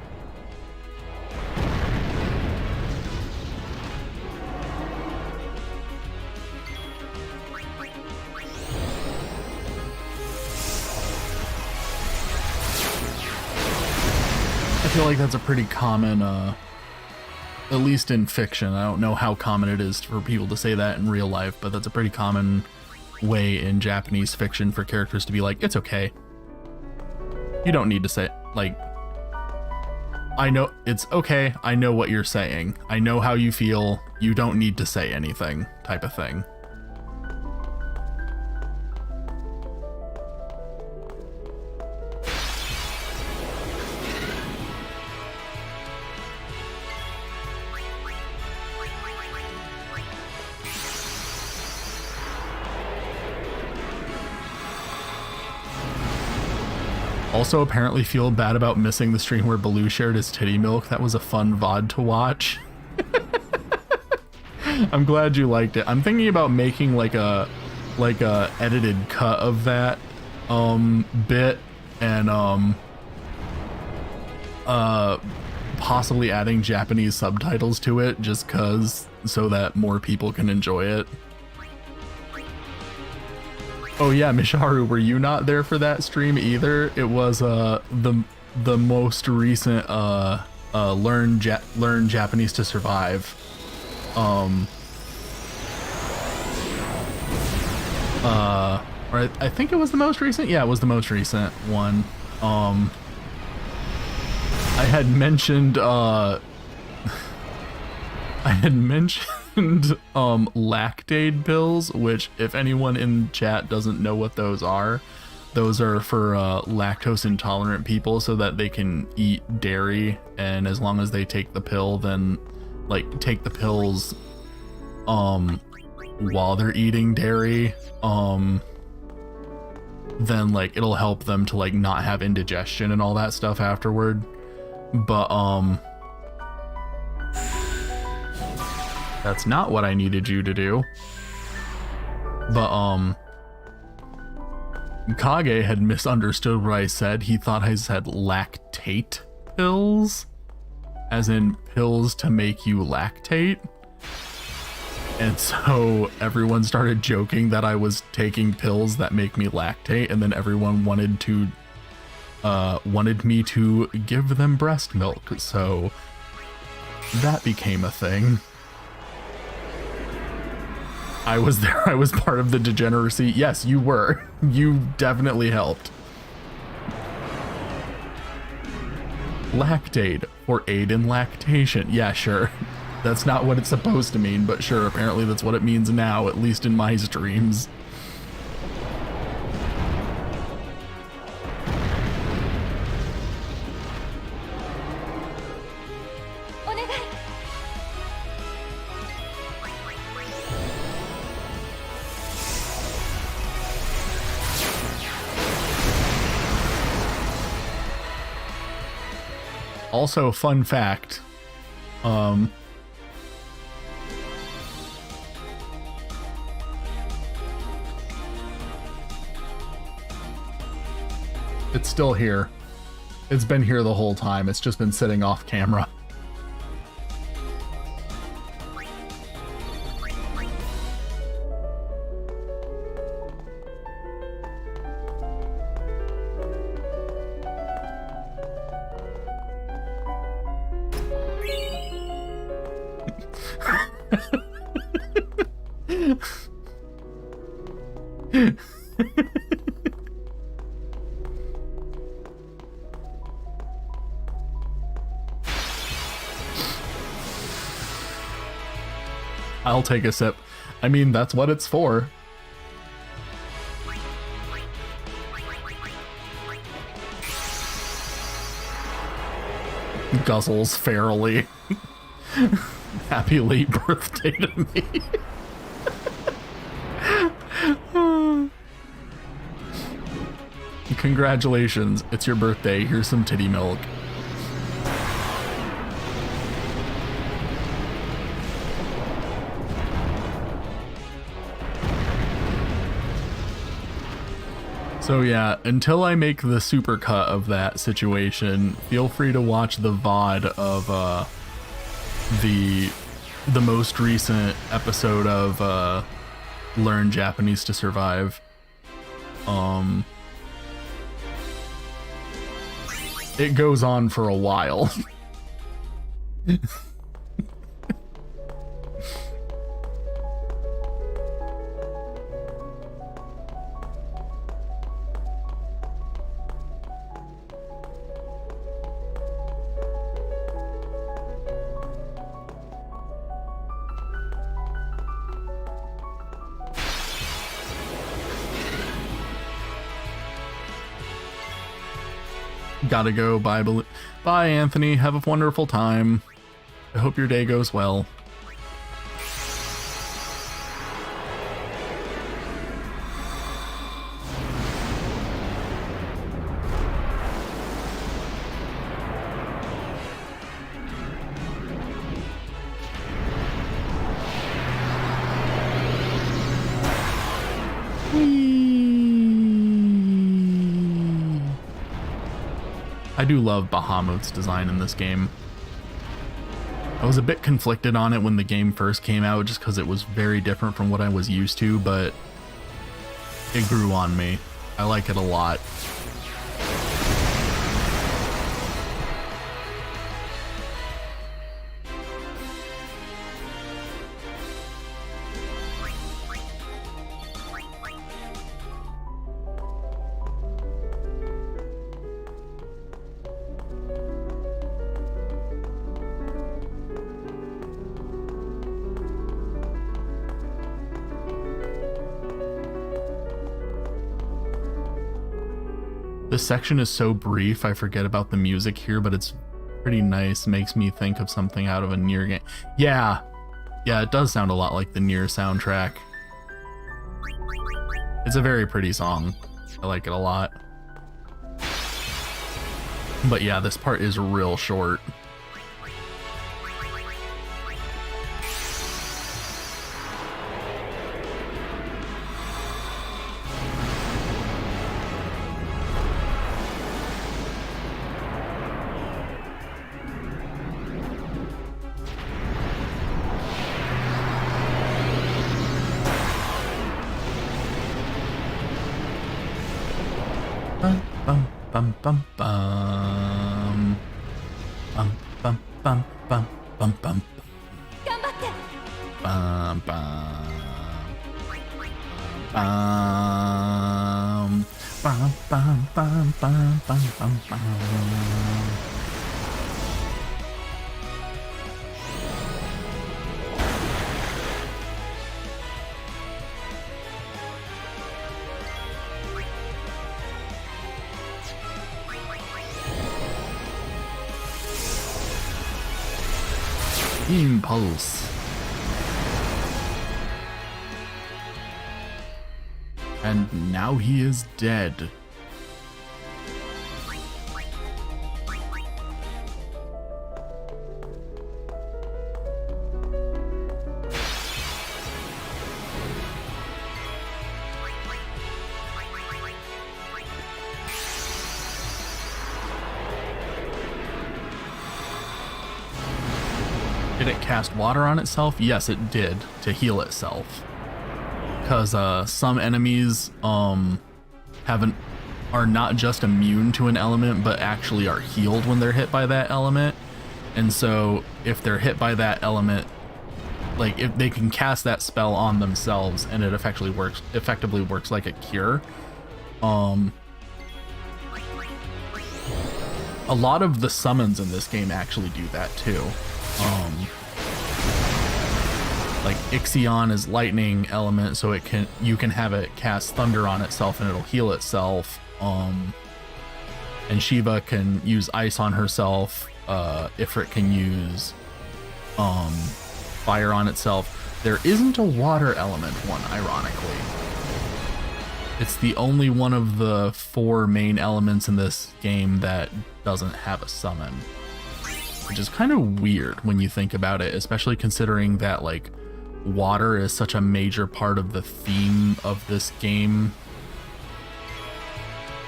Speaker 1: I feel like that's a pretty common, at least in fiction. I don't know how common it is for people to say that in real life, but that's a pretty common way in Japanese fiction for characters to be like, it's okay. You don't need to say, like, I know it's okay. I know what you're saying. I know how you feel. You don't need to say anything, type of thing. Also, apparently feel bad about missing the stream where Baloo shared his titty milk. That was a fun VOD to watch. I'm glad you liked it. I'm thinking about making like a edited cut of that bit and possibly adding Japanese subtitles to it just cuz so that more people can enjoy it. Oh yeah, Misharu, were you not there for that stream either? It was the most recent learn Japanese to survive. Or I think it was the most recent. Yeah, it was the most recent one. I had mentioned Lactaid pills, which if anyone in chat doesn't know what those are for lactose intolerant people so that they can eat dairy, and as long as they take the pill, then like take the pills while they're eating dairy, then like it'll help them to like not have indigestion and all that stuff afterward. But that's not what I needed you to do. But Kage had misunderstood what I said. He thought I said lactate pills, as in pills to make you lactate. And so everyone started joking that I was taking pills that make me lactate, and then everyone wanted me to give them breast milk. So that became a thing. I was there. I was part of the degeneracy. Yes, you were. You definitely helped. Lactate, or aid in lactation. Yeah, sure. That's not what it's supposed to mean, but sure, apparently that's what it means now, at least in my streams. Also, fun fact, it's still here. It's been here the whole time. It's just been sitting off camera. I'll take a sip. I mean, that's what it's for. Guzzles fairly. Happy late birthday to me. Congratulations, it's your birthday. Here's some titty milk. So yeah, until I make the supercut of that situation, feel free to watch the VOD of the most recent episode of Learn Japanese to Survive. It goes on for a while. Gotta go. Bye, bye, Anthony. Have a wonderful time. I hope your day goes well. I do love Bahamut's design in this game. I was a bit conflicted on it when the game first came out just because it was very different from what I was used to, but it grew on me. I like it a lot. This section is so brief, I forget about the music here, but it's pretty nice. Makes me think of something out of a Nier game. Yeah, it does sound a lot like the Nier soundtrack. It's a very pretty song. I like it a lot. But yeah, this part is real short. Bum bum bum bum bum bum bum bum bum bum bum bum bum bum bum bum bum. Impulse. And now he is dead. Did it cast water on itself? Yes, it did, to heal itself. Because some enemies are not just immune to an element, but actually are healed when they're hit by that element. And so if they're hit by that element, like if they can cast that spell on themselves, and it effectively works like a cure. A lot of the summons in this game actually do that too. Like Ixion is lightning element, so you can have it cast thunder on itself and it'll heal itself. And Shiva can use ice on herself. Ifrit can use fire on itself. There isn't a water element one, ironically. It's the only one of the 4 main elements in this game that doesn't have a summon. Which is kind of weird when you think about it, especially considering that like water is such a major part of the theme of this game.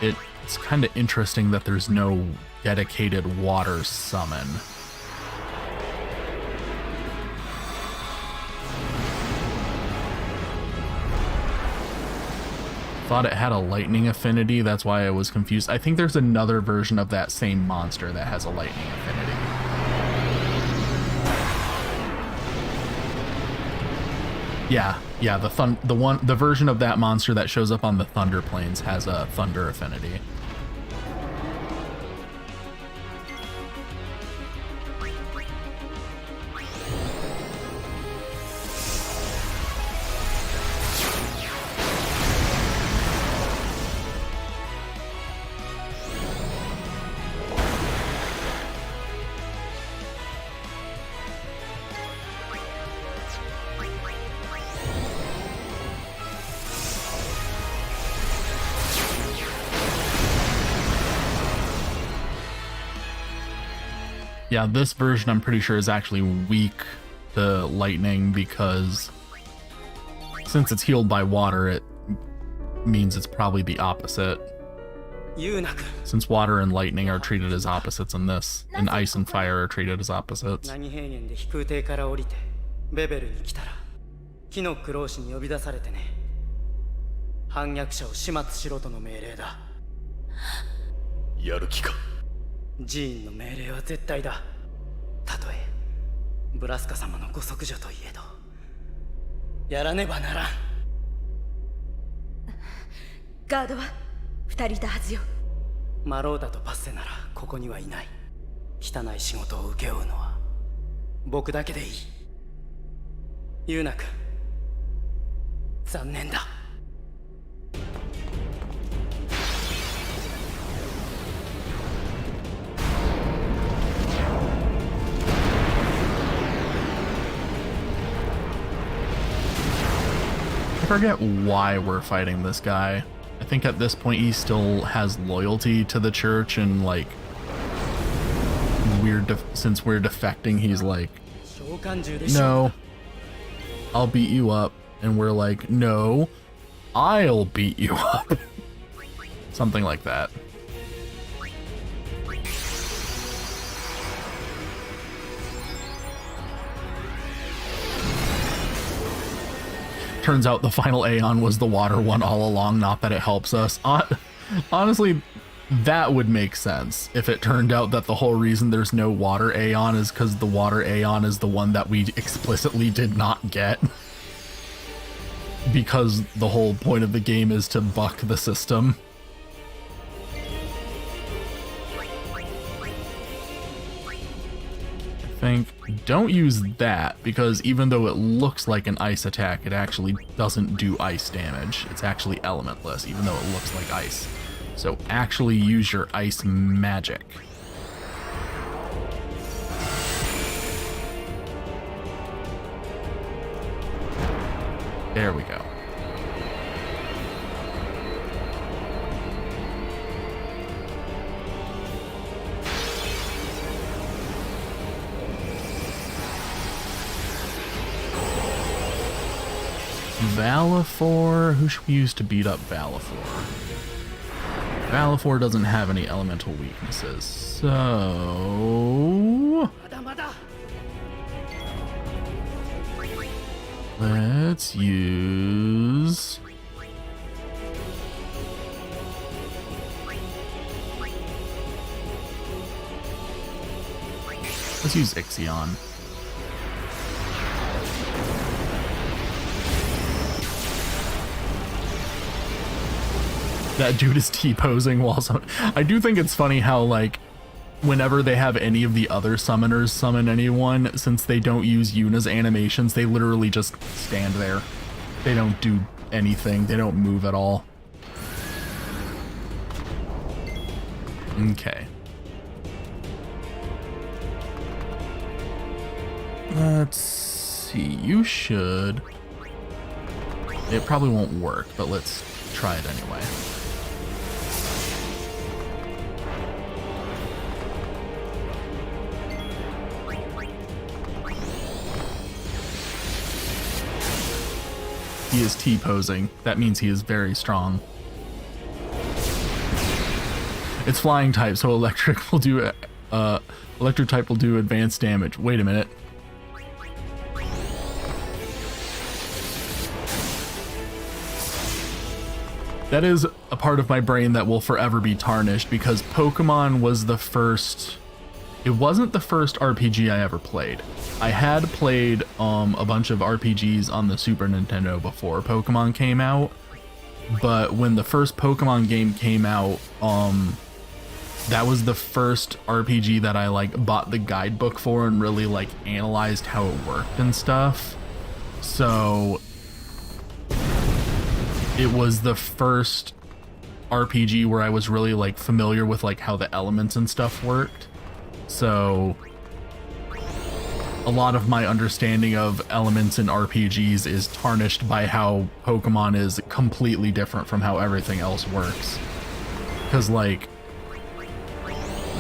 Speaker 1: It's kind of interesting that there's no dedicated water summon. Thought it had a lightning affinity, that's why I was confused. I think there's another version of that same monster that has a lightning affinity. Yeah, the version of that monster that shows up on the Thunder Plains has a thunder affinity. Yeah, this version I'm pretty sure is actually weak to lightning because since it's healed by water, it means it's probably the opposite.
Speaker 5: ユウナ君
Speaker 1: Since water and lightning are treated as opposites in this, and ice and fire are treated as opposites.
Speaker 5: 何平原で飛空艇から降りてベベルに来たら木のクローシに呼び出されてね。反逆者を始末しろとの命令だ。
Speaker 4: やる気か。
Speaker 5: ジーンの命令は絶対だ。たとえブラスカ様のご息女といえどやらねばならん。
Speaker 3: ガードは2人いたはずよ。
Speaker 5: マローダとパッセならここにはいない。汚い仕事を請け負うのは僕だけでいい。ユウナ君、残念だ。
Speaker 1: I forget why we're fighting this guy. I think at this point he still has loyalty to the church and like since we're defecting, he's like,
Speaker 5: 召喚獣でしょ。
Speaker 1: no, I'll beat you up. And we're like, no, I'll beat you up. Something like that. Turns out the final Aeon was the water one all along, not that it helps us. Honestly, that would make sense if it turned out that the whole reason there's no water Aeon is because the water Aeon is the one that we explicitly did not get. Because the whole point of the game is to buck the system. Think don't use that because even though it looks like an ice attack, it actually doesn't do ice damage. It's actually elementless even though it looks like ice. So actually use your ice magic. There we go. Valifor? Who should we use to beat up Valifor? Valifor doesn't have any elemental weaknesses, so... let's use... let's use Ixion. That dude is T-posing while I do think it's funny how, like, whenever they have any of the other summoners summon anyone, since they don't use Yuna's animations, they literally just stand there. They don't do anything. They don't move at all. Okay. Let's see. You should... it probably won't work, but let's try it anyway. He is T-posing. That means he is very strong. It's flying type, so electric will do electric type will do advanced damage. Wait a minute. That is a part of my brain that will forever be tarnished because Pokemon was the first... it wasn't the first RPG I ever played. I had played a bunch of RPGs on the Super Nintendo before Pokemon came out, but when the first Pokemon game came out, that was the first RPG that I like bought the guidebook for and really like analyzed how it worked and stuff. So it was the first RPG where I was really like familiar with like how the elements and stuff worked. So a lot of my understanding of elements in RPGs is tarnished by how Pokemon is completely different from how everything else works. Because like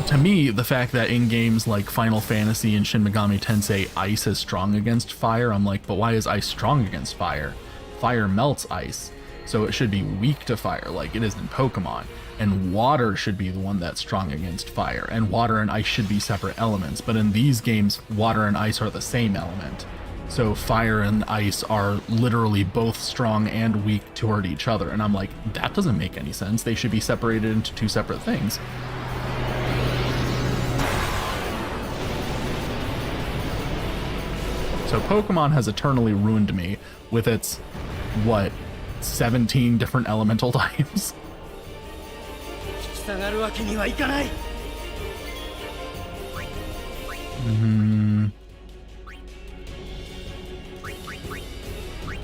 Speaker 1: to me, the fact that in games like Final Fantasy and Shin Megami Tensei, ice is strong against fire, I'm like, but why is ice strong against fire? Fire melts ice, so it should be weak to fire like it is in Pokemon. And water should be the one that's strong against fire, and water and ice should be separate elements. But in these games, water and ice are the same element. So fire and ice are literally both strong and weak toward each other. And I'm like, that doesn't make any sense. They should be separated into two separate things. So Pokemon has eternally ruined me with its, what, 17 different elemental types?
Speaker 5: 下がるわけにはいかない。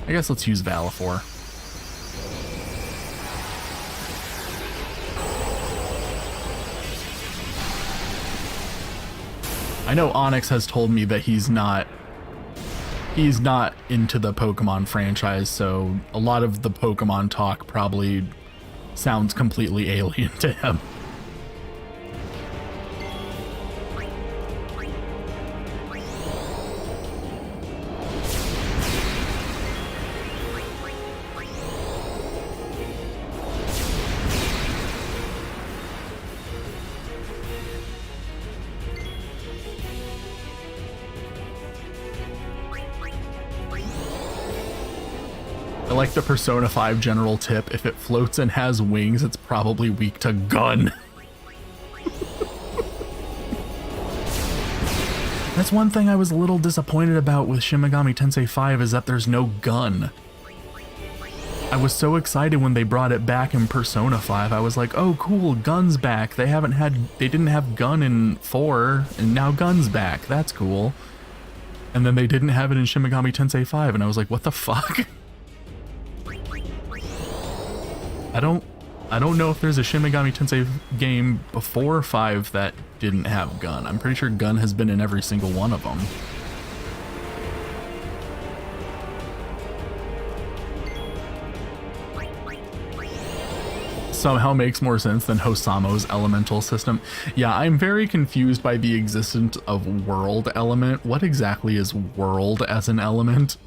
Speaker 1: I guess let's use Valifor. I know Onyx has told me that he's not into the Pokemon franchise, so a lot of the Pokemon talk probably sounds completely alien to him. I like the Persona 5 general tip. If it floats and has wings, it's probably weak to gun. That's one thing I was a little disappointed about with Shin Megami Tensei 5 is that there's no gun. I was so excited when they brought it back in Persona 5. I was like, oh cool, gun's back. They didn't have gun in 4, and now gun's back. That's cool. And then they didn't have it in Shin Megami Tensei 5, and I was like, what the fuck? I don't know if there's a Shin Megami Tensei game before 5 that didn't have gun. I'm pretty sure gun has been in every single one of them. Somehow makes more sense than Hosamo's elemental system. Yeah, I'm very confused by the existence of world element. What exactly is world as an element?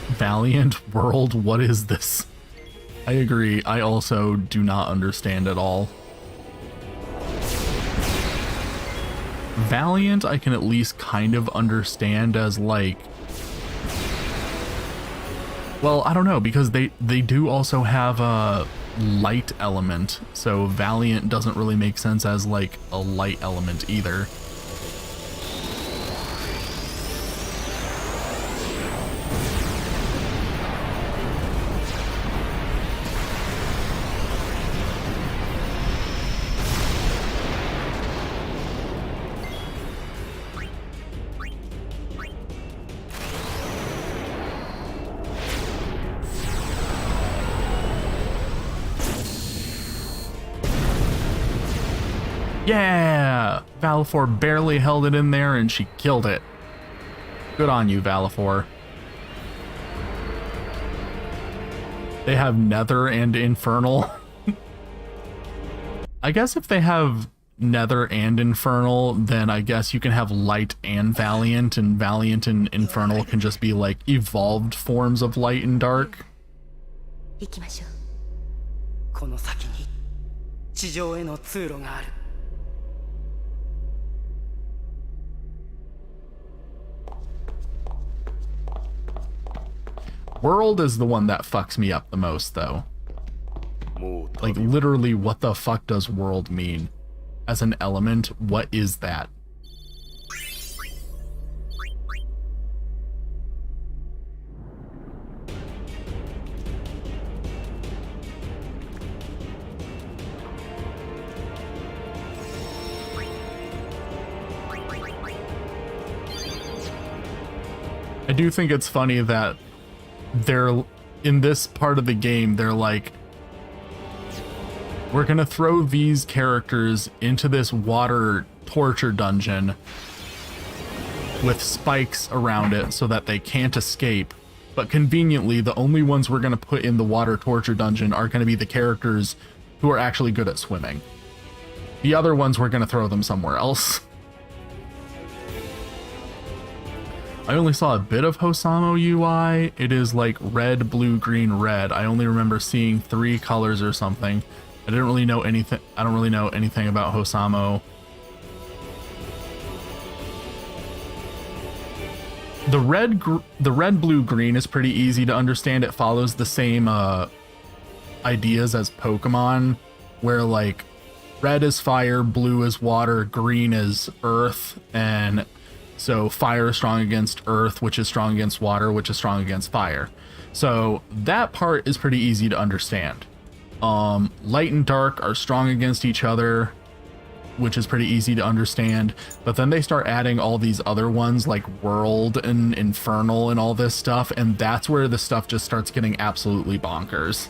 Speaker 1: Valiant world, what is this? I agree, I also do not understand at all. Valiant I can at least kind of understand as like, well, I don't know, because they do also have a light element, so Valiant doesn't really make sense as like a light element either. Yeah! Valifor barely held it in there and she killed it. Good on you, Valifor. They have Nether and Infernal. I guess if they have Nether and Infernal, then I guess you can have Light and Valiant and Infernal can just be like evolved forms of Light and Dark.
Speaker 3: 行きましょう。
Speaker 5: この先に地上への通路がある。
Speaker 1: World is the one that fucks me up the most, though. Like, literally, what the fuck does world mean? As an element, what is that? I do think it's funny that they're in this part of the game, they're like, we're gonna throw these characters into this water torture dungeon with spikes around it so that they can't escape, But conveniently, the only ones we're going to put in the water torture dungeon are going to be the characters who are actually good at swimming. The other ones, we're going to throw them somewhere else. I only saw a bit of Hosamo UI. It is like red, blue, green, red. I only remember seeing 3 colors or something. I didn't really know anything. I don't really know anything about Hosamo. The red, blue, green is pretty easy to understand. It follows the same ideas as Pokemon, where like red is fire, blue is water, green is earth, and so fire is strong against earth, which is strong against water, which is strong against fire. So that part is pretty easy to understand. Light and dark are strong against each other, which is pretty easy to understand. But then they start adding all these other ones like world and infernal and all this stuff, and that's where the stuff just starts getting absolutely bonkers.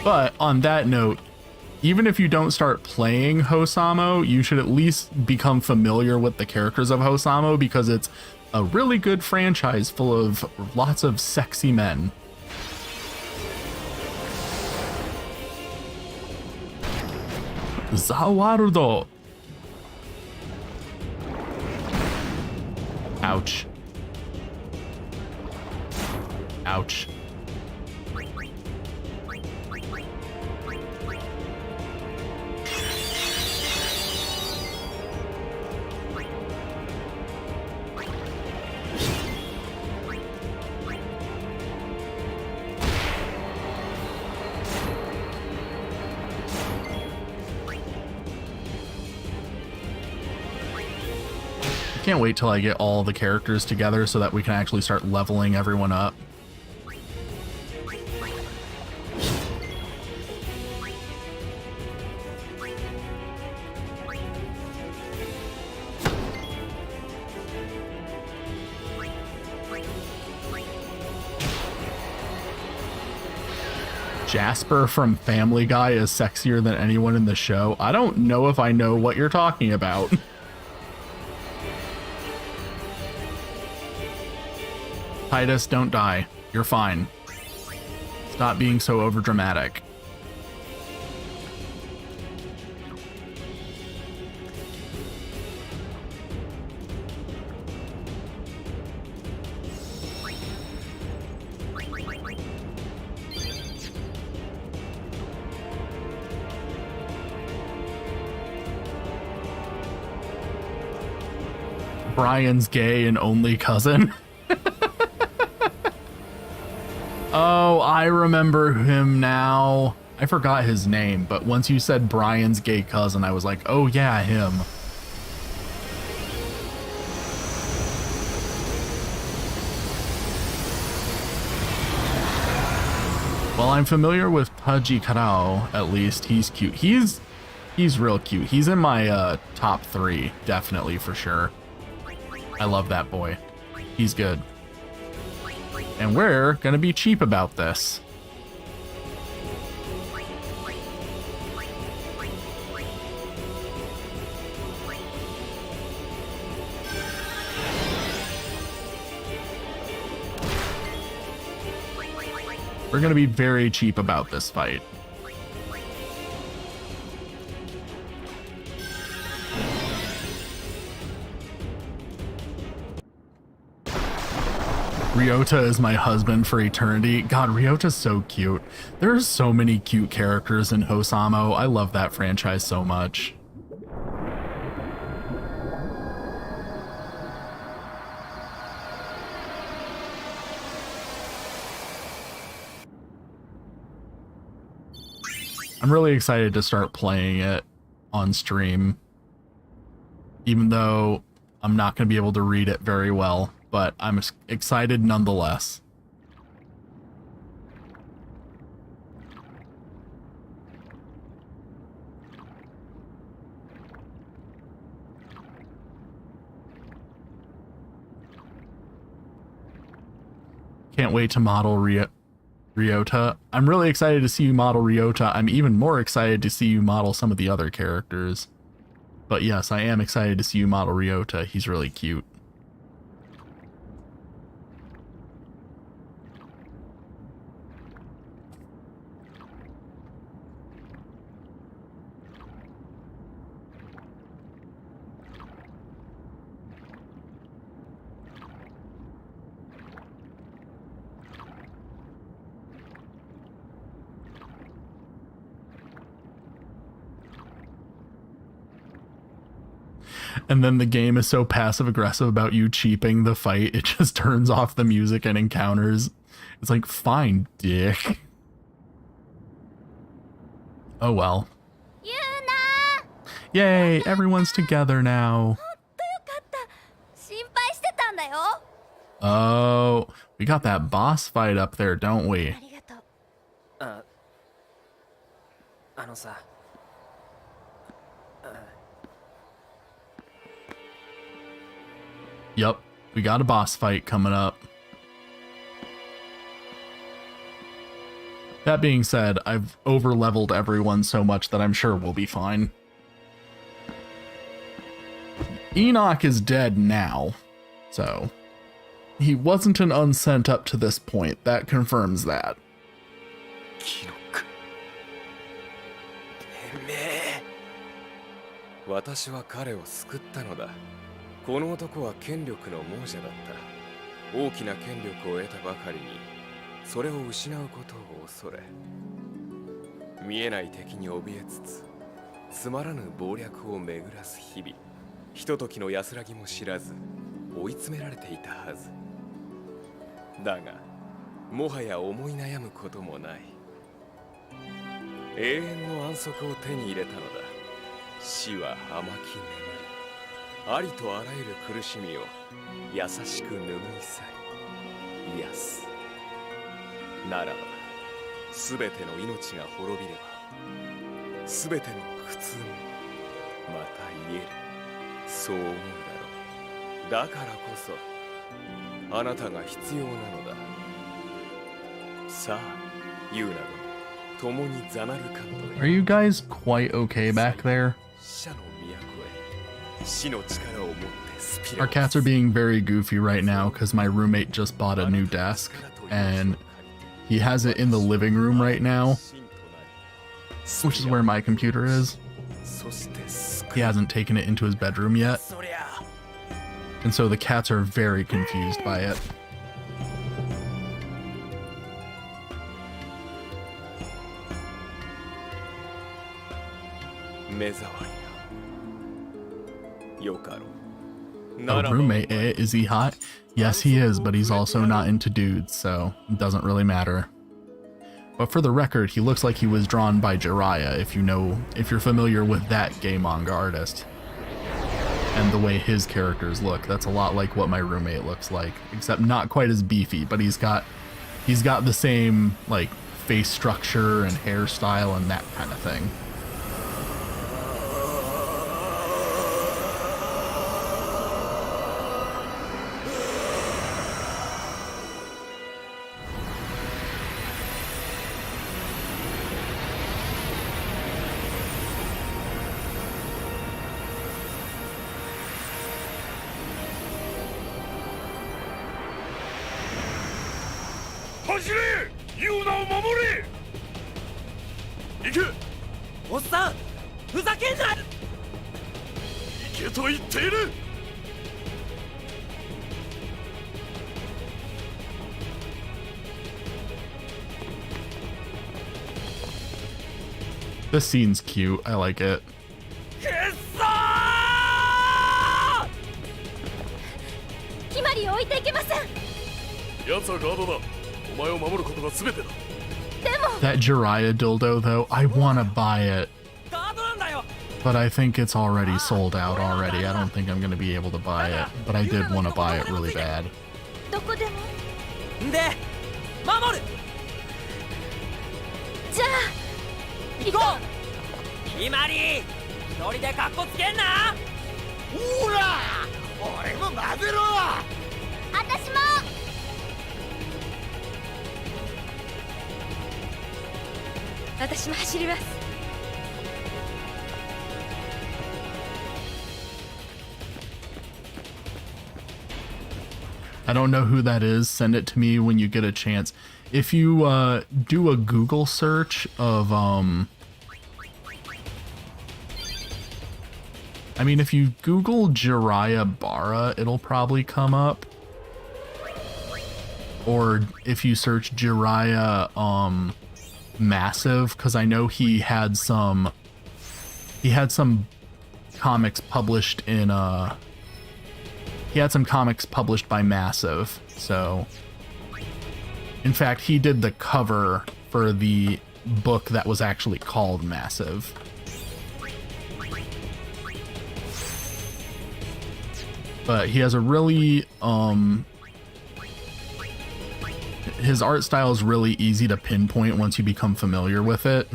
Speaker 1: But on that note, even if you don't start playing Hosamo, you should at least become familiar with the characters of Hosamo, because it's a really good franchise full of lots of sexy men. Zawarudo. Ouch. Ouch. Can't wait till I get all the characters together so that we can actually start leveling everyone up. Jasper from Family Guy is sexier than anyone in the show. I don't know if I know what you're talking about. Titus, don't die. You're fine. Stop being so overdramatic. Brian's gay and only cousin. Oh, I remember him now. I forgot his name, but once you said Brian's gay cousin, I was like, oh yeah, him. Well, I'm familiar with Taji Karao, at least. He's cute. He's real cute. He's in my top 3, definitely, for sure. I love that boy. He's good. And we're gonna be cheap about this. We're gonna be very cheap about this fight. Ryota is my husband for eternity. God, Ryota's so cute. There's so many cute characters in Hosamo. I love that franchise so much. I'm really excited to start playing it on stream, even though I'm not going to be able to read it very well. but I'm excited nonetheless. Can't wait to model Ryota. I'm really excited to see you model Ryota. I'm even more excited to see you model some of the other characters. But yes, I am excited to see you model Ryota. He's really cute. And then the game is so passive aggressive about you cheaping the fight, it just turns off the music and encounters. It's like, fine, dick. Oh well.
Speaker 7: Yuna!
Speaker 1: Yay, everyone's together now.
Speaker 7: よかった。心配してたんだよ。
Speaker 1: Oh, we got that boss fight up there, don't we?
Speaker 7: ありがとう。
Speaker 5: あのさ。
Speaker 1: Yep, we got a boss fight coming up. That being said, I've over-leveled everyone so much that I'm sure we'll be fine. Enoch is dead now, so he wasn't an unsent up to this point. That confirms that.
Speaker 4: キノク。てめえ。私は彼を救ったのだ。この男は権力の亡者だった。大きな権力を得たばかりに、それを失うことを恐れ、見えない敵に怯えつつ、つまらぬ謀略を巡らす日々、ひとときの安らぎも知らず、追い詰められていたはず。だが、もはや思い悩むこともない。永遠の安息を手に入れたのだ。死は甘き眠り。ありとあらゆる苦しみを優しく拭い去り癒す。ならばすべての命が滅びればすべての苦痛もまた癒える。そう思うだろう。だからこそあなたが必要なのだ。さあユウナ殿、共にザナルカントへ。
Speaker 1: Are you guys quite okay back there?
Speaker 4: 死者の都へ死の力を持ってスピラ
Speaker 1: Our cats are being very goofy right now because my roommate just bought a new desk and he has it in the living room right now, which is where my computer is. He hasn't taken it into his bedroom yet. And so the cats are very confused by it. Oh, roommate, eh? Is he hot? Yes, he is, but he's also not into dudes, so it doesn't really matter. But for the record, he looks like he was drawn by Jiraiya, if you're familiar with that gay manga artist. And the way his characters look, that's a lot like what my roommate looks like, except not quite as beefy, but he's got the same, like, face structure and hairstyle and that kind of thing. This scene's cute. I like it.
Speaker 3: 決まりを置いていけません。
Speaker 4: 奴はガードだ。お前を守ることが全てだ。
Speaker 1: That Jiraiya dildo, though, I want to buy it. But but I think it's already sold out already. I don't think I'm going to be able to buy it, but I did want to buy it really bad.
Speaker 7: どこでも
Speaker 5: で守る
Speaker 3: じゃあ
Speaker 5: 行こう決まり一人でカッコつけんな
Speaker 8: ほら俺も混ぜろ
Speaker 7: 私も
Speaker 3: 私も走ります
Speaker 1: I don't know who that is. Send it to me when you get a chance. If you do a Google search of I mean, if you Google Jiraiya Bara, it'll probably come up. Or if you search Jiraiya Massive, because I know he had some comics published in he had some comics published by Massive. So in fact, he did the cover for the book that was actually called Massive. But he has a really his art style is really easy to pinpoint once you become familiar with it.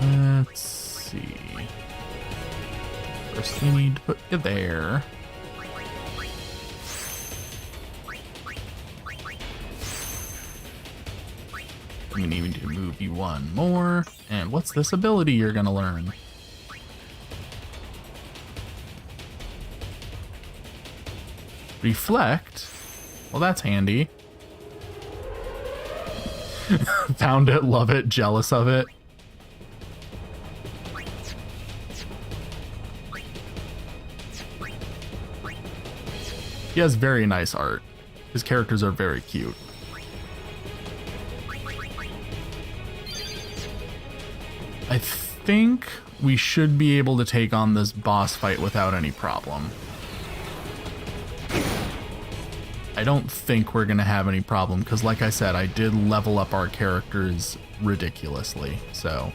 Speaker 1: Let's see. First we need to put you there. We need to move you one more. And what's this ability you're gonna learn? Reflect? Well, that's handy. Found it, love it, jealous of it. He has very nice art. His characters are very cute. I think we should be able to take on this boss fight without any problem. I don't think we're gonna have any problem because, like I said, I did level up our characters ridiculously, so...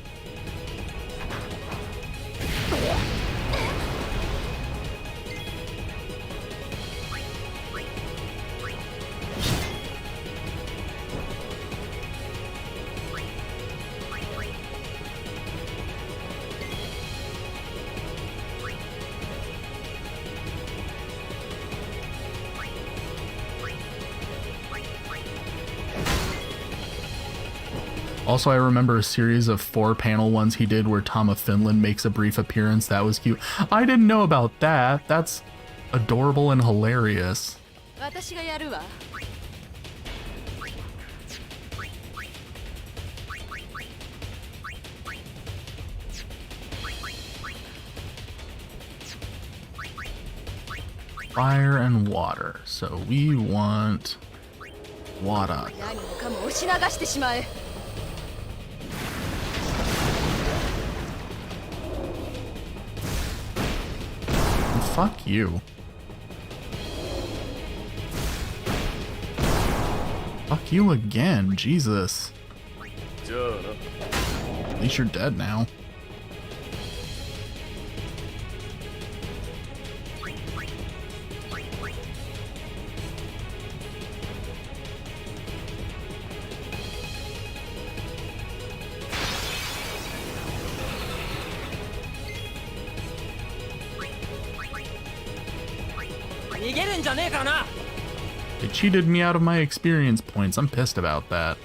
Speaker 1: Also, I remember a series of 4-panel ones he did where Tom of Finland makes a brief appearance. That was cute. I didn't know about that. That's adorable and hilarious.
Speaker 3: 私がやるわ
Speaker 1: Fire and water. So we want water.
Speaker 3: 何もかも押し流してしまえ
Speaker 1: Fuck you. Fuck you again, Jesus. At least you're dead now. They cheated me out of my experience points. I'm pissed about that.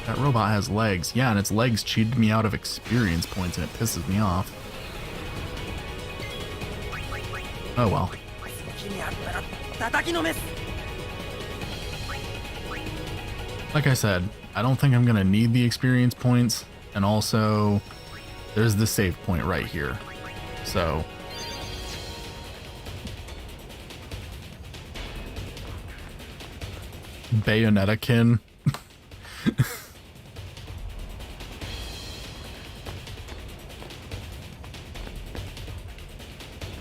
Speaker 1: That robot has legs. Yeah, and its legs cheated me out of experience points, and it pisses me off. Oh well. Like I said, I don't think I'm gonna need the experience points, and also there's the save point right here. So Bayonetta-kin.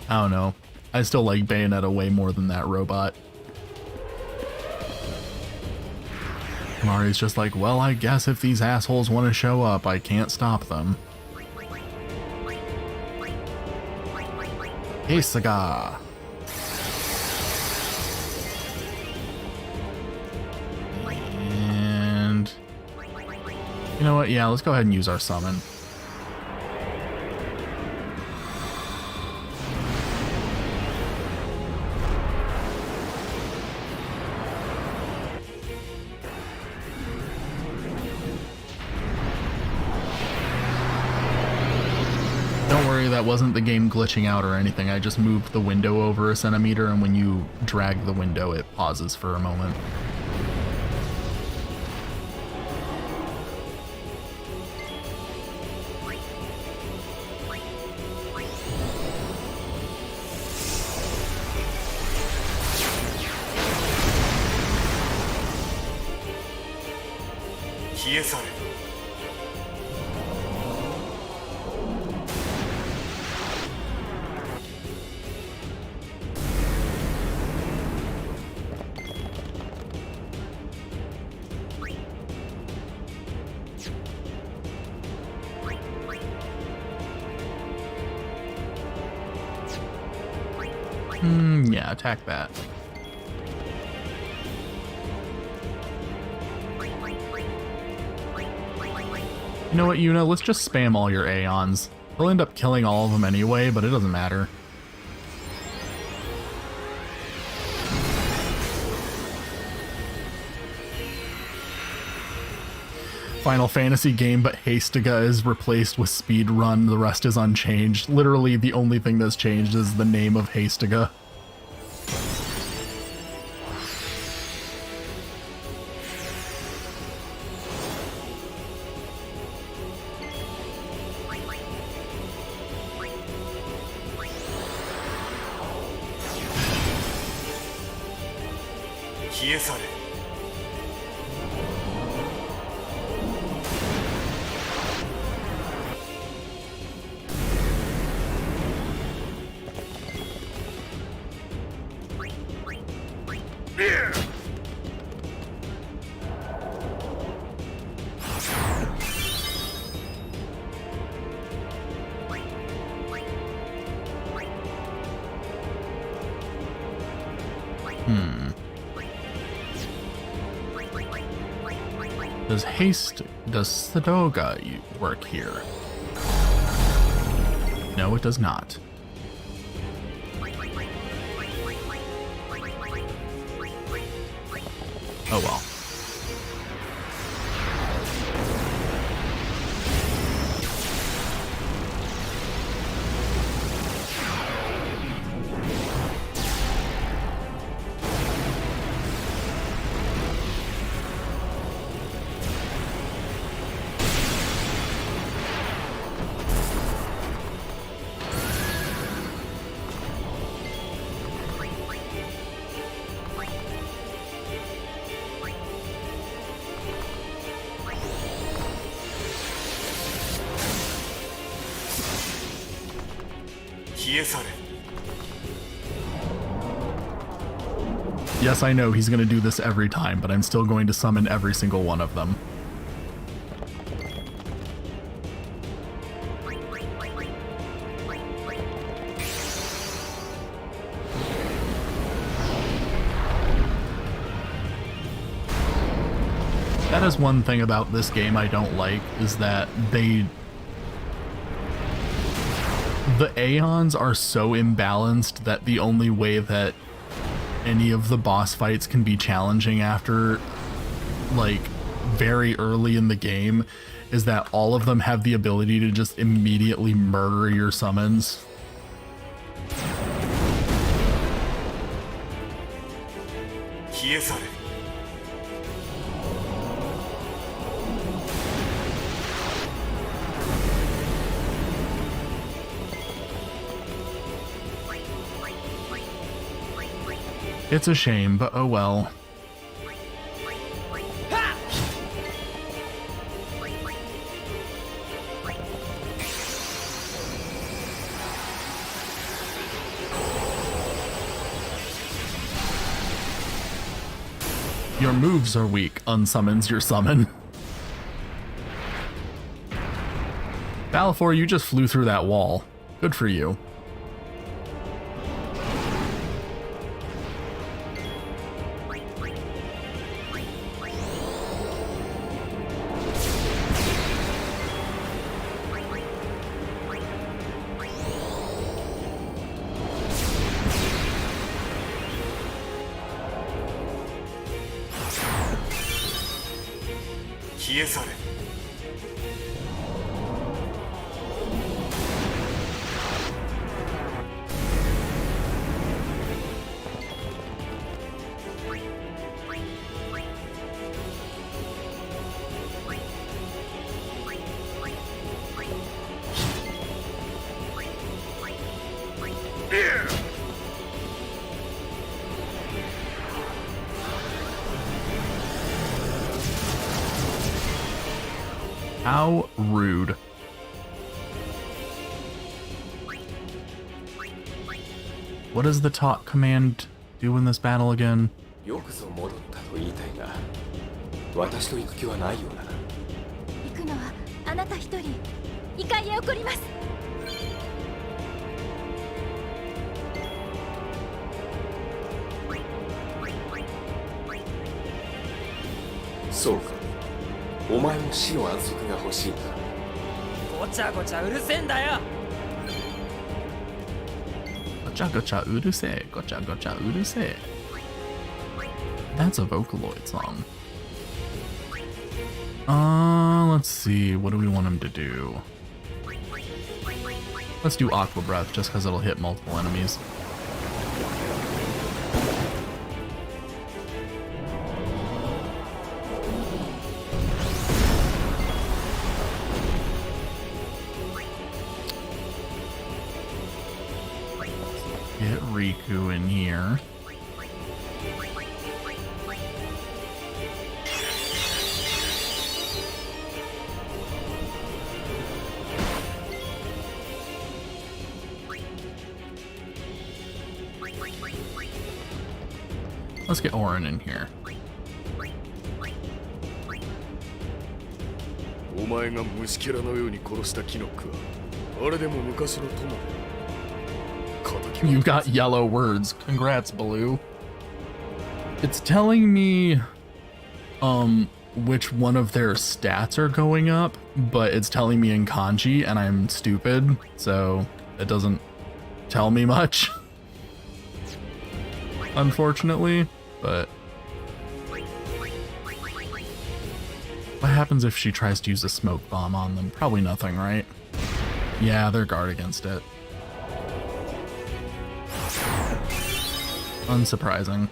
Speaker 1: I don't know. I still like Bayonetta way more than that robot. Mari's just like, well, I guess if these assholes want to show up, I can't stop them. Hey, Saga. And you know what? Yeah, let's go ahead and use our summon. Don't worry, that wasn't the game glitching out or anything. I just moved the window over a centimeter, and when you drag the window, it pauses for a moment. Yeah, attack that. You know what, Yuna? Let's just spam all your Aeons. He'll end up killing all of them anyway, but it doesn't matter. Final Fantasy game, but Hastiga is replaced with Speedrun. The rest is unchanged. Literally, the only thing that's changed is the name of Hastiga. Does Sadoga work here? No, it does not. Oh well. Yes, I know he's going to do this every time, but I'm still going to summon every single one of them. That is one thing about this game I don't like, is that the Aeons are so imbalanced that the only way that any of the boss fights can be challenging after, like, very early in the game is that all of them have the ability to just immediately murder your summons. It's a shame, but oh well. Your moves are weak, unsummons your summon. Balfour, you just flew through that wall. Good for you. How rude. What does the talk command do in this battle again?
Speaker 4: よくぞ戻ったと言いたいが、私と行く気はないようだな。
Speaker 3: 行くのはあなた一人。異界へ送ります。
Speaker 4: そうか。お前も死の安息が欲しいんだ。
Speaker 5: ごちゃごちゃうるせえんだよ。
Speaker 1: Gocha gocha uruse, gocha gocha uruse. That's a Vocaloid song. Let's see. What do we want him to do? Let's do Aqua Breath just because it'll hit multiple enemies. Get Riku in here. Let's get Auron in here.
Speaker 2: お前が虫けらのように殺したキノックはあれでも昔の友。
Speaker 1: You got yellow words. Congrats, Baloo. It's telling me which one of their stats are going up, but it's telling me in kanji and I'm stupid, so it doesn't tell me much. Unfortunately, but what happens if she tries to use a smoke bomb on them? Probably nothing, right? Yeah, they're guard against it. Unsurprising.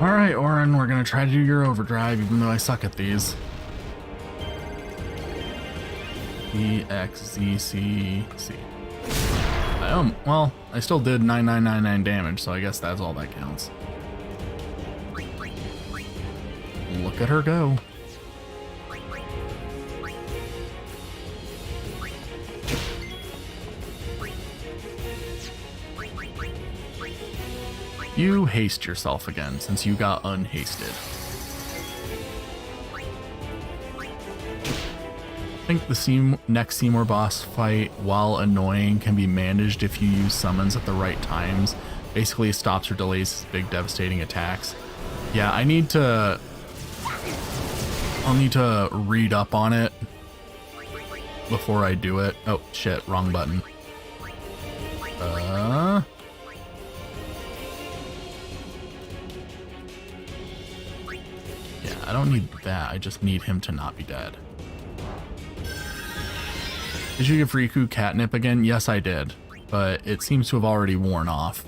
Speaker 1: Alright, Auron, we're gonna try to do your overdrive, even though I suck at these. EXZCC. Well, I still did 9999 damage, so I guess that's all that counts. Look at her go. You haste yourself again, since you got unhasted. I think the next Seymour boss fight, while annoying, can be managed if you use summons at the right times. Basically, it stops or delays big devastating attacks. Yeah, I need to I'll need to read up on it before I do it. Oh, shit, wrong button. Yeah, I don't need that. I just need him to not be dead. Did you give Riku catnip again? Yes, I did. But it seems to have already worn off.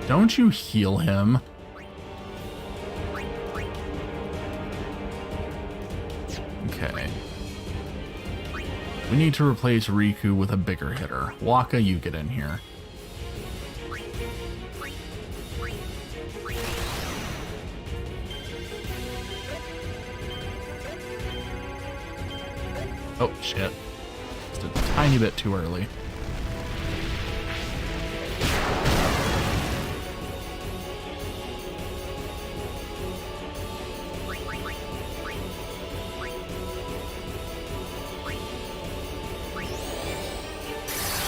Speaker 1: Don't you heal him? Okay. We need to replace Riku with a bigger hitter. Waka, you get in here. Oh, shit. Just a tiny bit too early.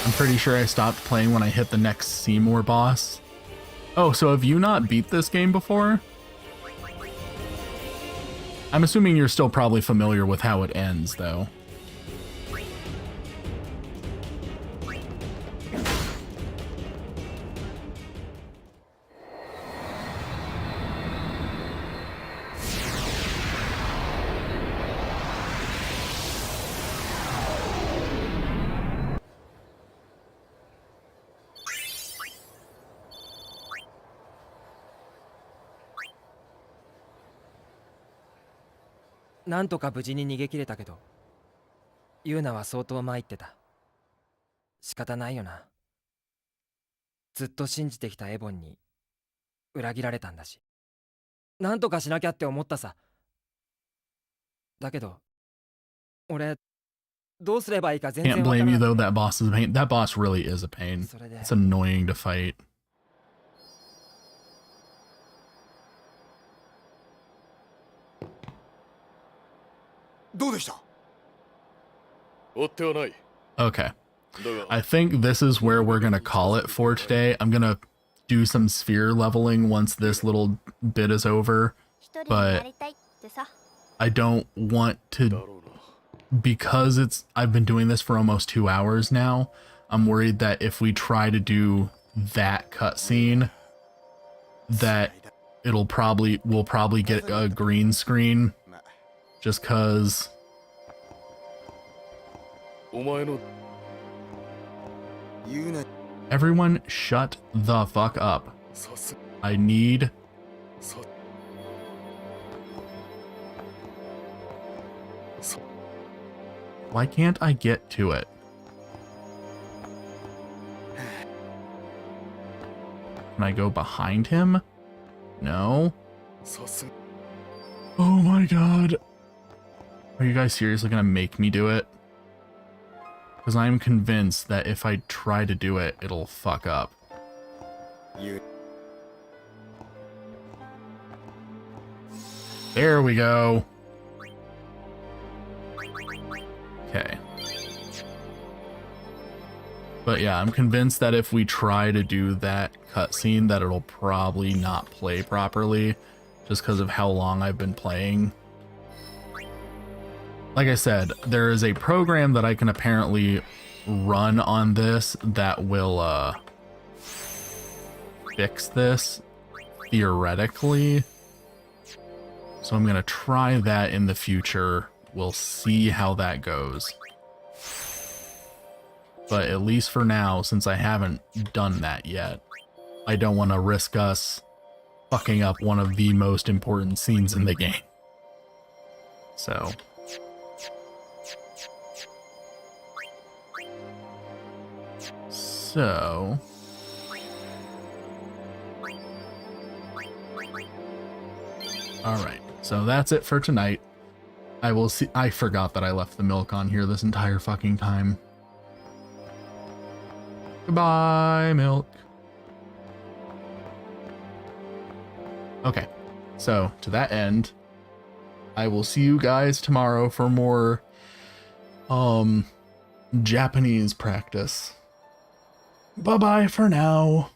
Speaker 1: I'm pretty sure I stopped playing when I hit the next Seymour boss. Oh, so have you not beat this game before? I'm assuming you're still probably familiar with how it ends, though.
Speaker 9: なんとか無事に逃げ切れたけど、ユーナは相当参ってた。仕方ないよな。ずっと信じてきたエボンに裏切られたんだし、なんとかしなきゃって思ったさ。だけど、俺どうすればいいか全然
Speaker 1: Can't
Speaker 9: わから
Speaker 1: blame
Speaker 9: な
Speaker 1: you
Speaker 9: く
Speaker 1: though,
Speaker 9: て。
Speaker 1: that boss is a pain. That boss really is a pain.
Speaker 9: それで
Speaker 1: It's annoying to fight.
Speaker 8: どうでした？
Speaker 2: 追ってはない。
Speaker 1: Okay.
Speaker 2: だが
Speaker 1: I think this is where we're gonna call it for today. I'm gonna do some sphere leveling once this little bit is over.
Speaker 7: 一人になりたいってさ。
Speaker 1: I don't want
Speaker 2: だ
Speaker 1: to,
Speaker 2: ろうな。
Speaker 1: because I've been doing this for almost 2 hours now. I'm worried that if we try to do that cutscene, that we'll probably get a green screen just cause.
Speaker 2: お前の
Speaker 8: 言うな。
Speaker 1: Everyone shut the fuck up.
Speaker 2: さす
Speaker 1: I need
Speaker 2: さ
Speaker 1: why can't I get to it? Can I go behind him? No.
Speaker 2: さす
Speaker 1: Oh my god. Are you guys seriously gonna make me do it? Because I'm convinced that if I try to do it, it'll fuck up.
Speaker 8: 言う。
Speaker 1: There we go. Okay. But yeah, I'm convinced that if we try to do that cutscene, that it'll probably not play properly, just because of how long I've been playing. Like I said, there is a program that I can apparently run on this that will fix this, theoretically. So I'm gonna try that in the future. We'll see how that goes. But at least for now, since I haven't done that yet, I don't want to risk us fucking up one of the most important scenes in the game. So. So. Alright, so that's it for tonight. I will see. I forgot that I left the milk on here this entire fucking time. Goodbye, milk. Okay, so to that end, I will see you guys tomorrow for more Japanese practice. Bye bye for now.